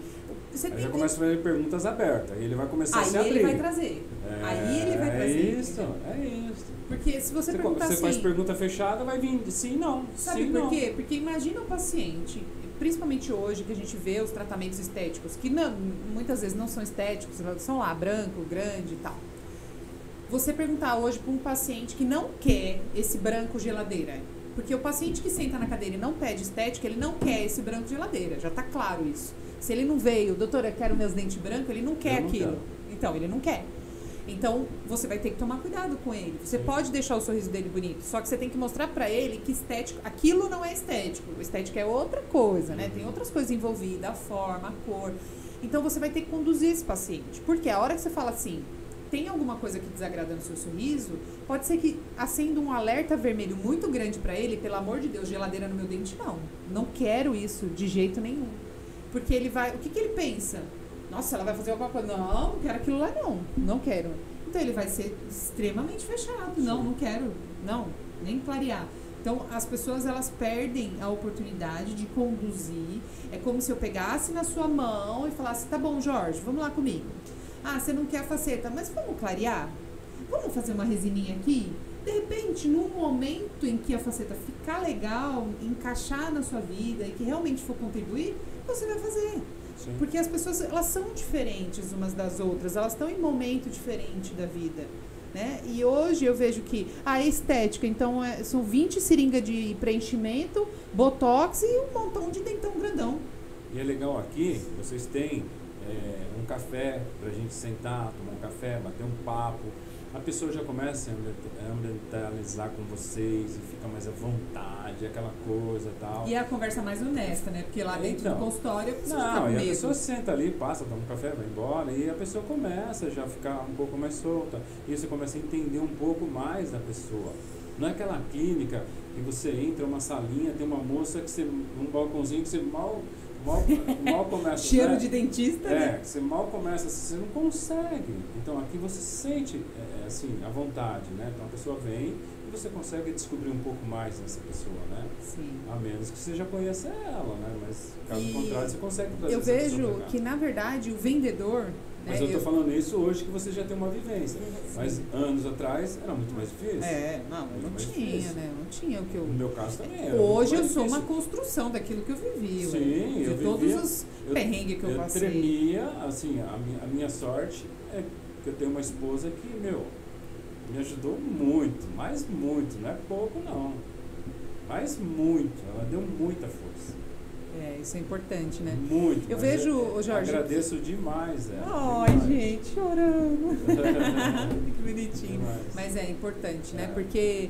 Você aí tem já começa a fazer perguntas abertas, aí ele vai começar a se abrir. Aí ele vai trazer. Aí ele vai trazer. É isso. Porque se você perguntar você assim... faz pergunta fechada, vai vir sim, não. Sabe sim, por não. quê? Porque imagina um paciente, principalmente hoje que a gente vê os tratamentos estéticos, que não, muitas vezes não são estéticos, são lá branco, grande e tal. Você perguntar hoje para um paciente que não quer esse branco geladeira, porque o paciente que senta na cadeira e não pede estética, ele não quer esse branco geladeira, já tá claro isso. Se ele não veio, doutora, eu quero meus dentes brancos, ele não quer aquilo. Então, ele não quer. Então, você vai ter que tomar cuidado com ele. Você pode deixar o sorriso dele bonito, só que você tem que mostrar pra ele que estético, aquilo não é estético. O estético é outra coisa, né? Tem outras coisas envolvidas, a forma, a cor. Então, você vai ter que conduzir esse paciente. Porque a hora que você fala assim, tem alguma coisa que desagrada no seu sorriso, pode ser que acenda um alerta vermelho muito grande pra ele, pelo amor de Deus, geladeira no meu dente, não. Não quero isso de jeito nenhum. Porque ele vai... O que ele pensa? Nossa, ela vai fazer alguma coisa. Não quero aquilo lá, não. Não quero. Então, ele vai ser extremamente fechado. Sim. Não quero. Não, nem clarear. Então, as pessoas, elas perdem a oportunidade de conduzir. É como se eu pegasse na sua mão e falasse, tá bom, Jorge, vamos lá comigo. Ah, você não quer a faceta, mas vamos clarear? Vamos fazer uma resininha aqui? De repente, num momento em que a faceta ficar legal, encaixar na sua vida e que realmente for contribuir, você vai fazer. Sim. Porque as pessoas, elas são diferentes umas das outras, elas estão em momento diferente da vida, né? E hoje eu vejo que a estética, então, são 20 seringas de preenchimento, botox e um montão de dentão grandão. E é legal aqui, vocês têm um café pra gente sentar, tomar um café, bater um papo. A pessoa já começa a ambientalizar com vocês e fica mais à vontade, aquela coisa e tal. E é a conversa mais honesta, né? Porque lá dentro do consultório você fica com medo. medo. A pessoa senta ali, passa, toma um café, vai embora, e a pessoa começa já a ficar um pouco mais solta. E você começa a entender um pouco mais da pessoa. Não é aquela clínica que você entra, uma salinha, tem uma moça, que você, um balcãozinho que você mal mal começa... Cheiro né? de dentista, né? Você mal começa, você não consegue. Então aqui você se sente assim, à vontade, né? Então a pessoa vem e você consegue descobrir um pouco mais dessa pessoa, né? Sim. A menos que você já conheça ela, né? Mas caso E contrário, você consegue trazer eu essa pessoa vejo pra cá. que, na verdade, o vendedor... Mas né, eu tô falando isso hoje que você já tem uma vivência. Mas anos atrás era muito mais difícil. Não, eu Muito não mais tinha, difícil. né? Eu não tinha o que eu... No meu caso também era Hoje eu muito mais sou uma difícil. construção daquilo que eu vivi. Sim, eu de todos vivia- os eu- perrengues que eu passei. tremia, assim, a minha sorte é que eu tenho uma esposa que, me ajudou muito, mas muito, não é pouco não. Mas muito, ela deu muita força. Isso é importante, né? Muito. Eu mas vejo, ô, Jorge... agradeço demais ela. Ai, demais. gente, chorando. Que bonitinho. Demais. Mas é importante, né? É. Porque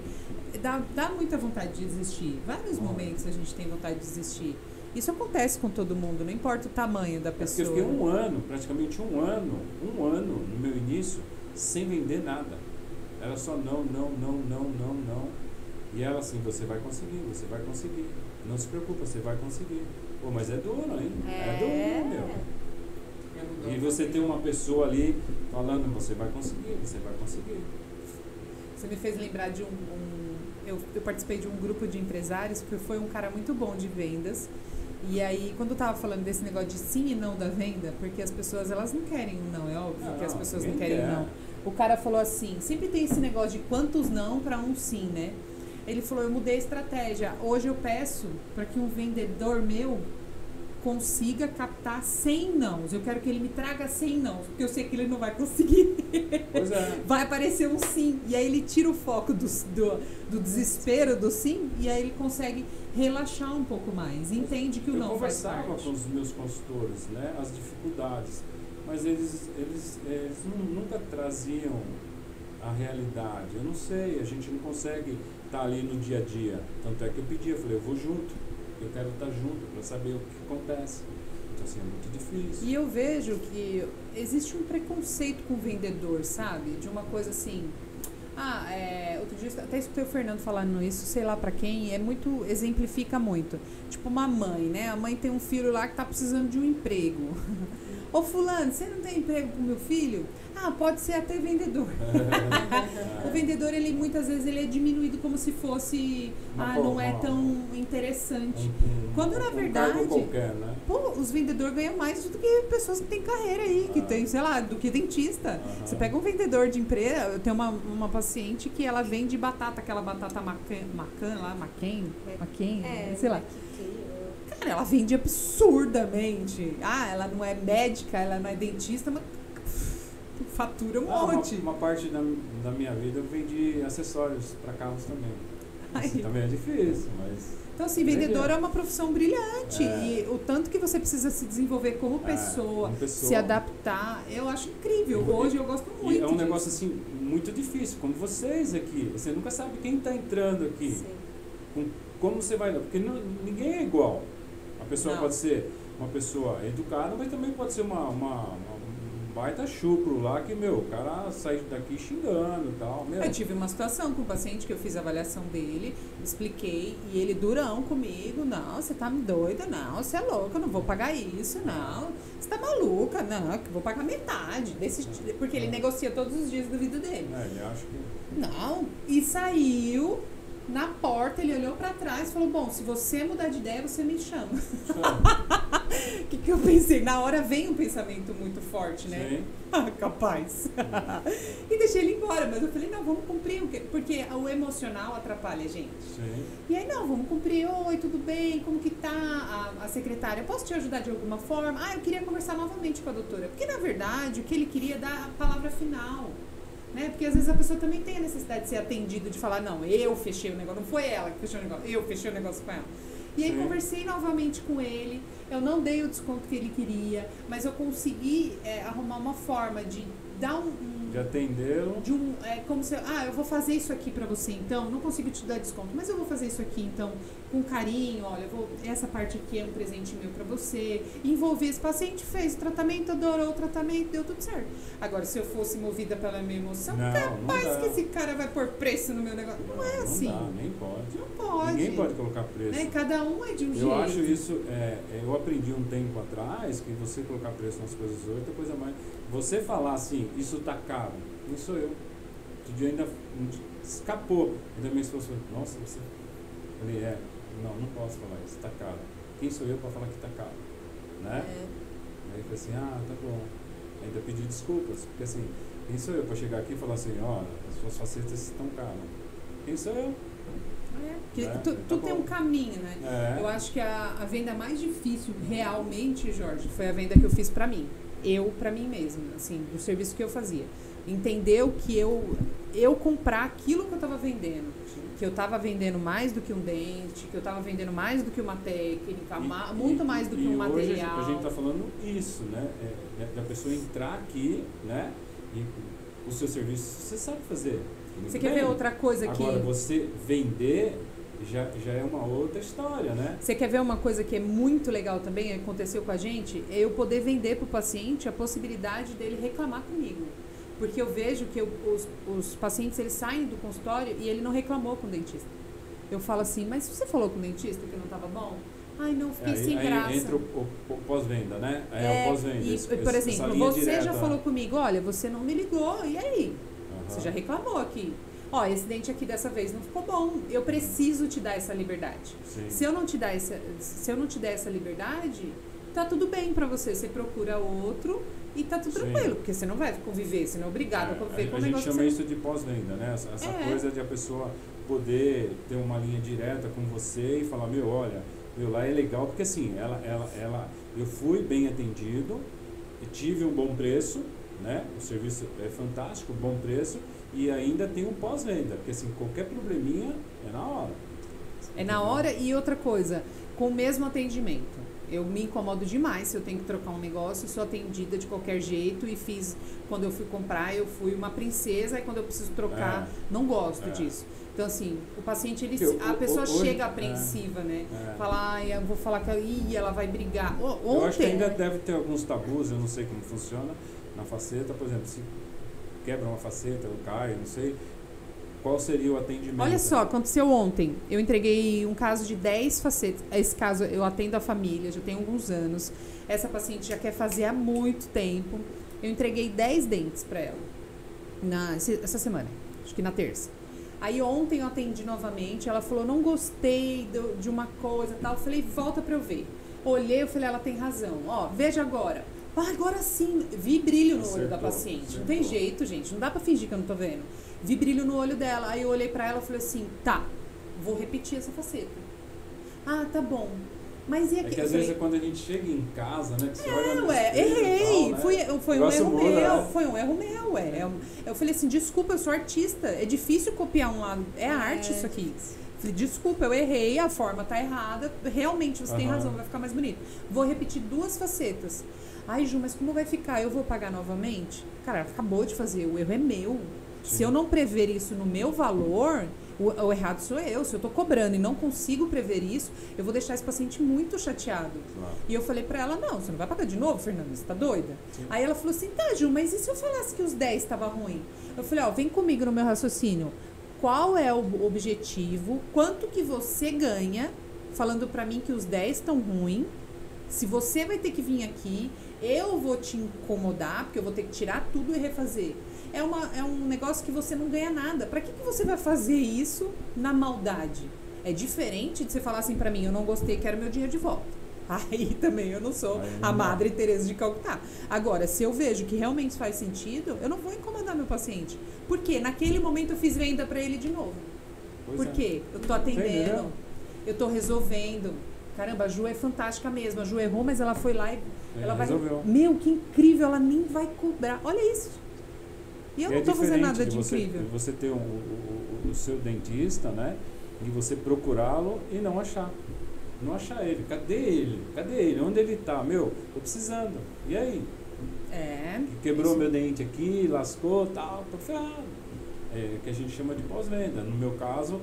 dá muita vontade de desistir. Vários Bom. momentos a gente tem vontade de desistir. Isso acontece com todo mundo, não importa o tamanho da Porque pessoa. eu fiquei um ano, praticamente um ano no meu início, sem vender nada. Era só não. E ela assim, você vai conseguir. Não se preocupa, você vai conseguir. Pô, mas é duro, hein? É duro, meu. E você tem uma pessoa ali falando, você vai conseguir. Você me fez lembrar de eu participei de um grupo de empresários que foi um cara muito bom de vendas. E aí, quando eu tava falando desse negócio de sim e não da venda, porque as pessoas, elas não querem um não, é óbvio que as pessoas não ninguém querem quer. não. O cara falou assim, sempre tem esse negócio de quantos não para um sim, né? Ele falou, eu mudei a estratégia. Hoje eu peço para que um vendedor meu consiga captar 100 nãos. Eu quero que ele me traga 100 nãos, porque eu sei que ele não vai conseguir. Pois é. Vai aparecer um sim. E aí ele tira o foco do desespero do sim, e aí ele consegue relaxar um pouco mais. Entende que o não faz parte. Eu conversava com os meus consultores, né, as dificuldades, mas eles nunca traziam a realidade. Eu não sei, a gente não consegue estar ali no dia a dia. Tanto é que eu pedi, eu falei, eu vou junto, eu quero estar junto para saber o que acontece. Então assim, é muito difícil. E eu vejo que existe um preconceito com o vendedor, sabe? De uma coisa assim... outro dia até escutei o Fernando falando isso, sei lá pra quem, exemplifica muito. Tipo uma mãe, né? A mãe tem um filho lá que tá precisando de um emprego. Ô fulano, você não tem emprego pro meu filho? Pode ser até vendedor. O vendedor, muitas vezes ele é diminuído como se fosse, não é tão interessante. Quando na verdade, cargo qualquer, né? os vendedores ganham mais do que pessoas que têm carreira aí, que tem, sei lá, do que dentista. Você pega um vendedor de empresa, eu tenho uma paciente que ela vende batata, aquela batata Maquin, sei lá. Cara, ela vende absurdamente. Ela não é médica, ela não é dentista, mas fatura um monte. Uma parte da minha vida eu vendi acessórios para carros também. Assim, também é difícil, mas... Então, assim, vendedor é uma profissão brilhante. E o tanto que você precisa se desenvolver como pessoa, se adaptar, eu acho incrível. Hoje eu gosto muito. E é um negócio, assim, muito difícil. Como vocês aqui, você nunca sabe quem está entrando aqui. Como você vai... Porque ninguém é igual. A pessoa pode ser uma pessoa educada, mas também pode ser um baita chucro lá que, o cara sai daqui xingando e tal. Eu tive uma situação com um paciente que eu fiz a avaliação dele, expliquei, e ele durão comigo, não, você tá me doida, não, você é louca, eu não vou pagar isso, não, você tá maluca, não, que eu vou pagar metade, porque ele negocia todos os dias da vida dele. Ele acha que... Não, e saiu... Na porta, ele olhou pra trás e falou, bom, se você mudar de ideia, você me chama. O que eu pensei? Na hora vem um pensamento muito forte, né? Sim. Capaz. E deixei ele embora, mas eu falei, não, vamos cumprir, porque o emocional atrapalha a gente. Sim. E aí, não, vamos cumprir, oi, tudo bem, como que tá a secretária? Eu posso te ajudar de alguma forma? Eu queria conversar novamente com a doutora. Porque, na verdade, o que ele queria é dar a palavra final. Né? Porque às vezes a pessoa também tem a necessidade de ser atendida, de falar, não, eu fechei o negócio, não foi ela que fechou o negócio, eu fechei o negócio com ela. E aí conversei novamente com ele, eu não dei o desconto que ele queria, mas eu consegui arrumar uma forma de dar de atendê-lo. Como se, eu vou fazer isso aqui pra você então, não consigo te dar desconto, mas eu vou fazer isso aqui então, com carinho, olha, essa parte aqui é um presente meu pra você. Envolver esse paciente, fez o tratamento, adorou o tratamento, deu tudo certo. Agora, se eu fosse movida pela minha emoção, capaz que esse cara vai pôr preço no meu negócio. Não é assim. Não dá, nem pode. Não pode. Ninguém pode colocar preço. Né? Cada um é de um jeito. Eu acho isso, eu aprendi um tempo atrás que você colocar preço nas coisas hoje é coisa mais. Você falar assim, isso tá caro, quem sou eu? Outro dia ainda escapou. Ainda minha esposa falou, nossa, você. Eu falei, não posso falar isso, tá caro. Quem sou eu para falar que tá caro? Né? Aí eu falei assim, tá bom. Ainda pedi desculpas, porque assim, quem sou eu para chegar aqui e falar assim, olha, as suas facetas estão caras? Quem sou eu? Tudo tem um caminho, né? Eu acho que a venda mais difícil, realmente, Jorge, foi a venda que eu fiz pra mim. Pra mim mesma, assim, do serviço que eu fazia. Entender o que eu comprar aquilo que eu tava vendendo. Que eu tava vendendo mais do que um dente, que eu tava vendendo mais do que uma técnica, muito mais do que um material. Hoje a gente tá falando isso, né? Da pessoa entrar aqui, né? E o seu serviço você sabe fazer. Você quer ver outra coisa aqui? Agora, você vender já é uma outra história, né? Você quer ver uma coisa que é muito legal também, aconteceu com a gente? É eu poder vender para o paciente a possibilidade dele reclamar comigo. Porque eu vejo que os pacientes, eles saem do consultório e ele não reclamou com o dentista. Eu falo assim, mas você falou com o dentista que não estava bom? Ai, não, fiquei sem graça. Aí entra o pós-venda, né? O pós-venda. Por exemplo, você já falou comigo, olha, você não me ligou, e aí? Você já reclamou aqui. Ó, esse dente aqui dessa vez não ficou bom. Eu preciso te dar essa liberdade. Sim. Se eu não te der essa liberdade, tá tudo bem pra você. Você procura outro e tá tudo tranquilo. Porque você não vai conviver, você não é obrigado a conviver com o negócio. A gente chama isso de pós-venda, né? Essa coisa de a pessoa poder ter uma linha direta com você e falar, olha, lá é legal. Porque assim, eu fui bem atendido, tive um bom preço, né? O serviço é fantástico, bom preço. E ainda tem um pós-venda, porque assim, qualquer probleminha é na hora. É na hora. E outra coisa, com o mesmo atendimento. Eu me incomodo demais se eu tenho que trocar um negócio, sou atendida de qualquer jeito e quando eu fui comprar, eu fui uma princesa e quando eu preciso trocar, não gosto disso. Então assim, o paciente, a pessoa chega apreensiva, né? Fala, eu vou falar que ela vai brigar. Eu acho que ainda deve ter alguns tabus, eu não sei como funciona na faceta, por exemplo, se quebra uma faceta ou cai, não sei, qual seria o atendimento? Olha só, aconteceu ontem, eu entreguei um caso de 10 facetas, esse caso eu atendo a família, já tem alguns anos, essa paciente já quer fazer há muito tempo, eu entreguei 10 dentes para ela, essa semana, acho que na terça. Aí ontem eu atendi novamente, ela falou, não gostei de uma coisa tal, eu falei, volta para eu ver. Olhei, eu falei, ela tem razão, veja agora. Agora sim, vi brilho no olho da paciente. Não tem jeito, gente. Não dá pra fingir que eu não tô vendo. Vi brilho no olho dela. Aí eu olhei pra ela e falei assim, tá, vou repetir essa faceta. Tá bom. Mas e aqui? Às vezes é quando a gente chega em casa, né? Que você olha no espelho, errei. Tal, né? Foi um erro meu. Foi um erro meu, Eu falei assim, desculpa, eu sou artista. É difícil copiar um lado. É arte isso aqui. Falei, desculpa, eu errei, a forma tá errada. Realmente, você tem razão, vai ficar mais bonito. Vou repetir 2 facetas. Ai, Ju, mas como vai ficar? Eu vou pagar novamente? Cara, acabou de fazer, o erro é meu. Sim. Se eu não prever isso no meu valor, o errado sou eu. Se eu tô cobrando e não consigo prever isso, eu vou deixar esse paciente muito chateado. Claro. E eu falei pra ela, não, você não vai pagar de novo, Fernanda? Você tá doida? Sim. Aí ela falou assim, tá, Ju, mas e se eu falasse que os 10 tava ruim? Eu falei, vem comigo no meu raciocínio. Qual é o objetivo? Quanto que você ganha falando pra mim que os 10 estão ruins? Se você vai ter que vir aqui, eu vou te incomodar, porque eu vou ter que tirar tudo e refazer. É um negócio que você não ganha nada. Pra que você vai fazer isso na maldade? É diferente de você falar assim pra mim, eu não gostei, quero meu dinheiro de volta. Aí também eu não sou a Madre Teresa de Calcutá. Agora, se eu vejo que realmente faz sentido, eu não vou incomodar meu paciente. Porque naquele momento eu fiz venda pra ele de novo. Porque eu tô atendendo, eu tô resolvendo. Caramba, a Ju é fantástica mesmo. A Ju errou, mas ela foi lá e ela vai... Resolveu. Meu, que incrível, ela nem vai cobrar. Olha isso. E eu não tô fazendo nada de incrível. Você ter o seu dentista, né? E você procurá-lo e não achar. Não achar ele. Cadê ele? Cadê ele? Onde ele tá? Tô precisando. E aí? Quebrou meu dente aqui, lascou, tal, tô ferrado. que a gente chama de pós-venda. No meu caso,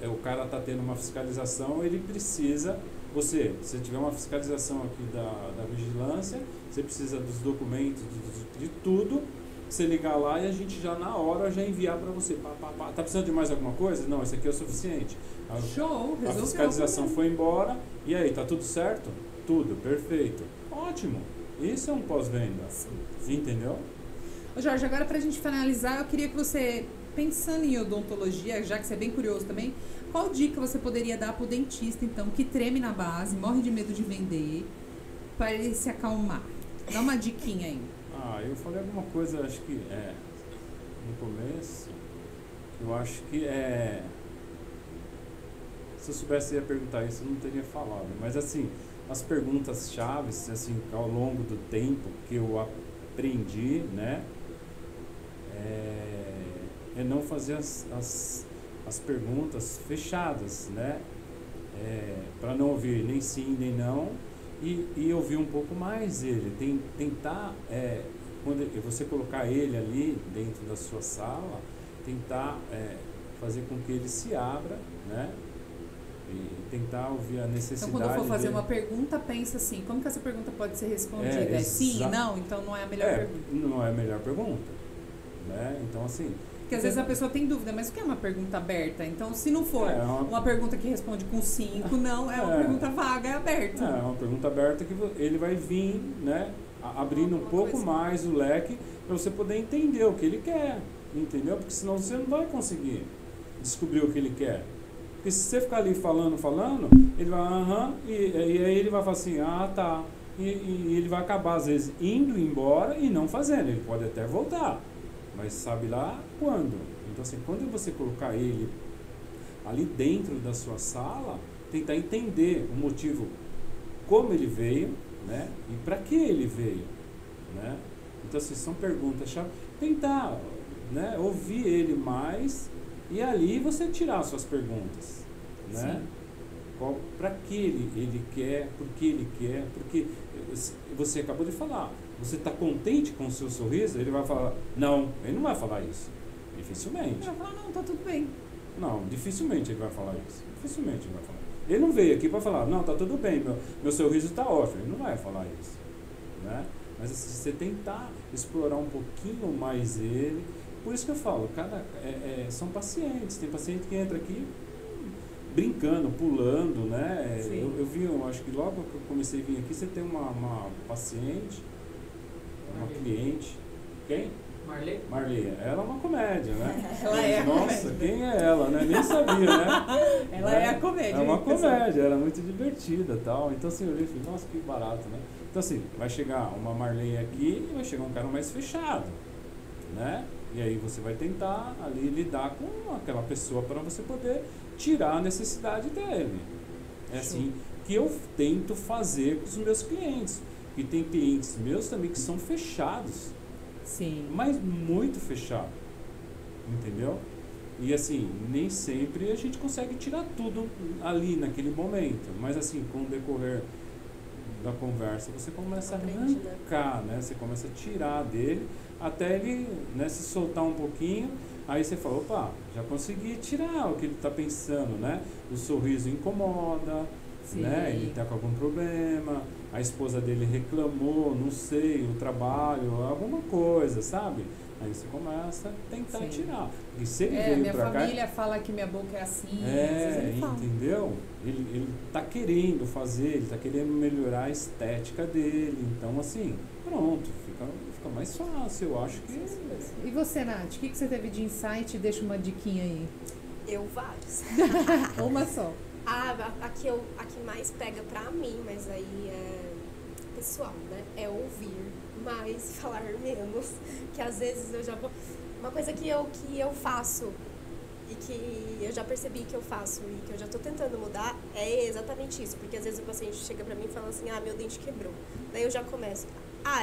o cara está tendo uma fiscalização, ele precisa, se tiver uma fiscalização aqui da vigilância, você precisa dos documentos, de tudo, você ligar lá e a gente já na hora já enviar para você. Tá precisando de mais alguma coisa? Não, esse aqui é o suficiente. Show, A fiscalização foi embora, e aí, tá tudo certo? Tudo, perfeito. Ótimo. Isso é um pós-venda. Entendeu? Ô Jorge, agora pra gente finalizar, eu queria que você, pensando em odontologia, já que você é bem curioso também, qual dica você poderia dar pro dentista, então, que treme na base, morre de medo de vender, para ele se acalmar? Dá uma diquinha aí. Eu falei alguma coisa, acho que no começo, eu acho que se eu soubesse ia perguntar isso, eu não teria falado, mas assim, as perguntas chaves, assim, ao longo do tempo que eu aprendi, né, é não fazer as perguntas fechadas, né, para não ouvir nem sim, nem não, e ouvir um pouco mais ele, tentar, quando você colocar ele ali dentro da sua sala, tentar fazer com que ele se abra, né, e tentar ouvir a necessidade. Então, quando eu for fazer dele. uma pergunta, pensa assim, como que essa pergunta pode ser respondida? Sim, não? Então não é a melhor pergunta. Não é a melhor pergunta, né? Então, assim... Porque às vezes a pessoa tem dúvida, mas o que é uma pergunta aberta? Então, se não for uma pergunta que responde com 5, não, é uma pergunta vaga, é aberta. É uma pergunta aberta que ele vai vir, né, abrindo um pouco mais o leque para você poder entender o que ele quer, entendeu? Porque senão você não vai conseguir descobrir o que ele quer. Porque se você ficar ali falando, ele vai, e aí ele vai falar assim, tá. E ele vai acabar, às vezes, indo embora e não fazendo. Ele pode até voltar, mas sabe lá quando. Então, assim, quando você colocar ele ali dentro da sua sala, tentar entender o motivo, como ele veio, né? E para que ele veio, né? Então, assim, são perguntas-chave. Tentar, né, ouvir ele mais e ali você tirar suas perguntas, né? Para que ele quer, por que ele quer, porque você acabou de falar, você está contente com o seu sorriso? Ele vai falar, não, ele não vai falar isso, dificilmente. Ele vai falar, não, tá tudo bem. Não, dificilmente ele vai falar isso, dificilmente ele vai falar. Ele não veio aqui para falar, não, tá tudo bem, meu sorriso está ótimo, ele não vai falar isso, né? Mas se você tentar explorar um pouquinho mais ele, por isso que eu falo, são pacientes, tem paciente que entra aqui brincando, pulando, né? Eu vi, acho que logo que eu comecei a vir aqui, você tem uma paciente, uma cliente, quem? Marli, ela é uma comédia, né? Ela é a Nossa, comédia. quem é ela, né? Nem sabia, né? Ela é a comédia. É uma comédia, ela é muito divertida e tal. Então, assim, eu olhei e falei, nossa, que barato, né? Então, assim, vai chegar uma Marli aqui e vai chegar um cara mais fechado, né? E aí você vai tentar ali lidar com aquela pessoa para você poder tirar a necessidade dele. É assim que eu tento fazer com os meus clientes. E tem clientes meus também que são fechados. Sim. Mas muito fechado. Entendeu? E assim, nem sempre a gente consegue tirar tudo ali naquele momento. Mas assim, com o decorrer da conversa, você começa a arrancar, né? Você começa a tirar dele até ele, né, se soltar um pouquinho. Aí você fala, opa, já consegui tirar o que ele está pensando, né? O sorriso incomoda, né? Ele está com algum problema, a esposa dele reclamou, não sei, o trabalho, alguma coisa, sabe? Aí você começa a tentar tirar. E se ele veio minha pra família fala que minha boca é assim. Entendeu? Ele tá querendo fazer, ele tá querendo melhorar a estética dele. Então, assim, pronto, fica mais fácil, eu acho que... E você, Nath, o que você teve de insight? Deixa uma diquinha aí. Eu vários. Uma só. A que mais pega pra mim, mas aí é pessoal, né? É ouvir mais e falar menos. Que às vezes eu já vou... Uma coisa que eu faço e que eu já percebi que eu faço e que eu já tô tentando mudar é exatamente isso. Porque às vezes o paciente chega pra mim e fala assim, meu dente quebrou. Daí eu já começo,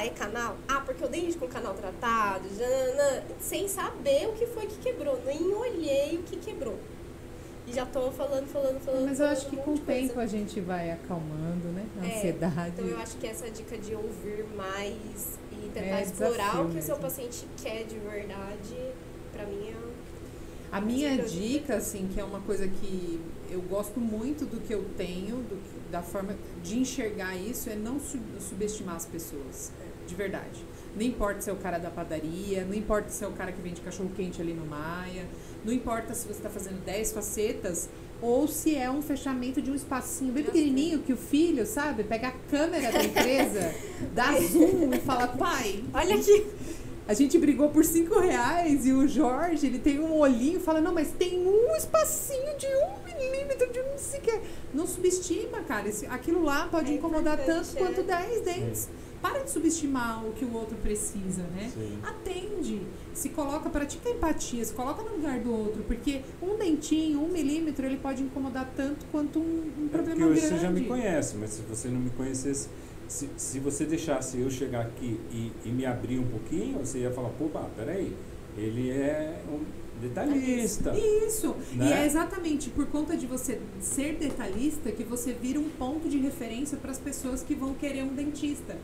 é canal? porque o dente com o canal tratado, sem saber o que foi que quebrou. Nem olhei o que quebrou. E já tô falando. Mas eu acho que com o tempo a gente vai acalmando, né? A ansiedade. Então eu acho que essa dica de ouvir mais e tentar explorar o que o seu paciente quer de verdade, pra mim A minha dica, assim, que é uma coisa que eu gosto muito do que eu tenho, da forma de enxergar isso, é não subestimar as pessoas, de verdade. Não importa se é o cara da padaria, não importa se é o cara que vende cachorro-quente ali no Maia, não importa se você está fazendo 10 facetas ou se é um fechamento de um espacinho bem pequenininho que o filho, sabe, pega a câmera da empresa, dá zoom e fala, pai, olha aqui. A gente brigou por R$5 e o Jorge, ele tem um olhinho e fala, não, mas tem um espacinho de 1 milímetro, de não sei o que. Não subestima, cara. Aquilo lá pode incomodar tanto quanto 10 dentes. Sim. Para de subestimar o que o outro precisa, né? Sim. Atende. Se coloca, pratica empatia, se coloca no lugar do outro, porque um dentinho, 1 milímetro, ele pode incomodar tanto quanto um problema grande. Porque você já me conhece, mas se você não me conhecesse... Se você deixasse eu chegar aqui e me abrir um pouquinho, você ia falar, pô, peraí, ele é um detalhista. Isso, né? E é exatamente por conta de você ser detalhista que você vira um ponto de referência para as pessoas que vão querer um dentista.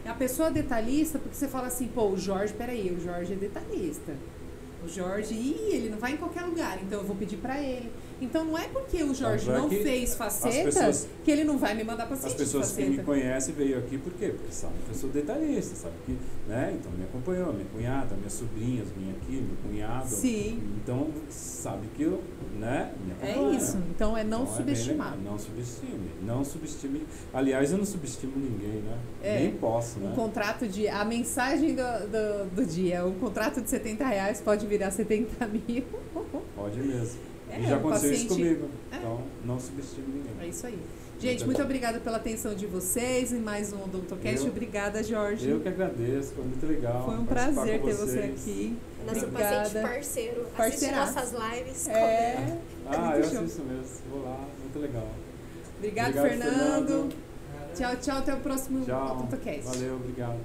A pessoa detalhista, porque você fala assim, pô, o Jorge é detalhista. O Jorge, ele não vai em qualquer lugar, então eu vou pedir para ele. Então não é porque o Jorge não fez facetas que ele não vai me mandar paciente. As pessoas que me conhecem veio aqui por quê? Porque sabem que eu sou detalhista, sabe que, né? Então me acompanhou, minha cunhada, minhas sobrinhas vinham aqui, meu cunhado. Sim. Então sabe que eu, né? Me acompanha. É isso. Então é não subestimar. Não subestime. Aliás, eu não subestimo ninguém, né? Nem posso, né? Um contrato a mensagem do dia, um contrato de R$70 pode virar 70 mil. Pode mesmo. E já aconteceu isso comigo. Então, não subestime ninguém. É isso aí. Gente, muito obrigada pela atenção de vocês em mais um Odontocast. Obrigada, Jorge. Eu que agradeço, foi muito legal. Foi um prazer ter você aqui. Nosso paciente parceiro. Assiste nossas lives. Eu assisto mesmo. Vou lá, muito legal. Obrigado, Fernando. Tchau, até o próximo Odontocast. Valeu, obrigado.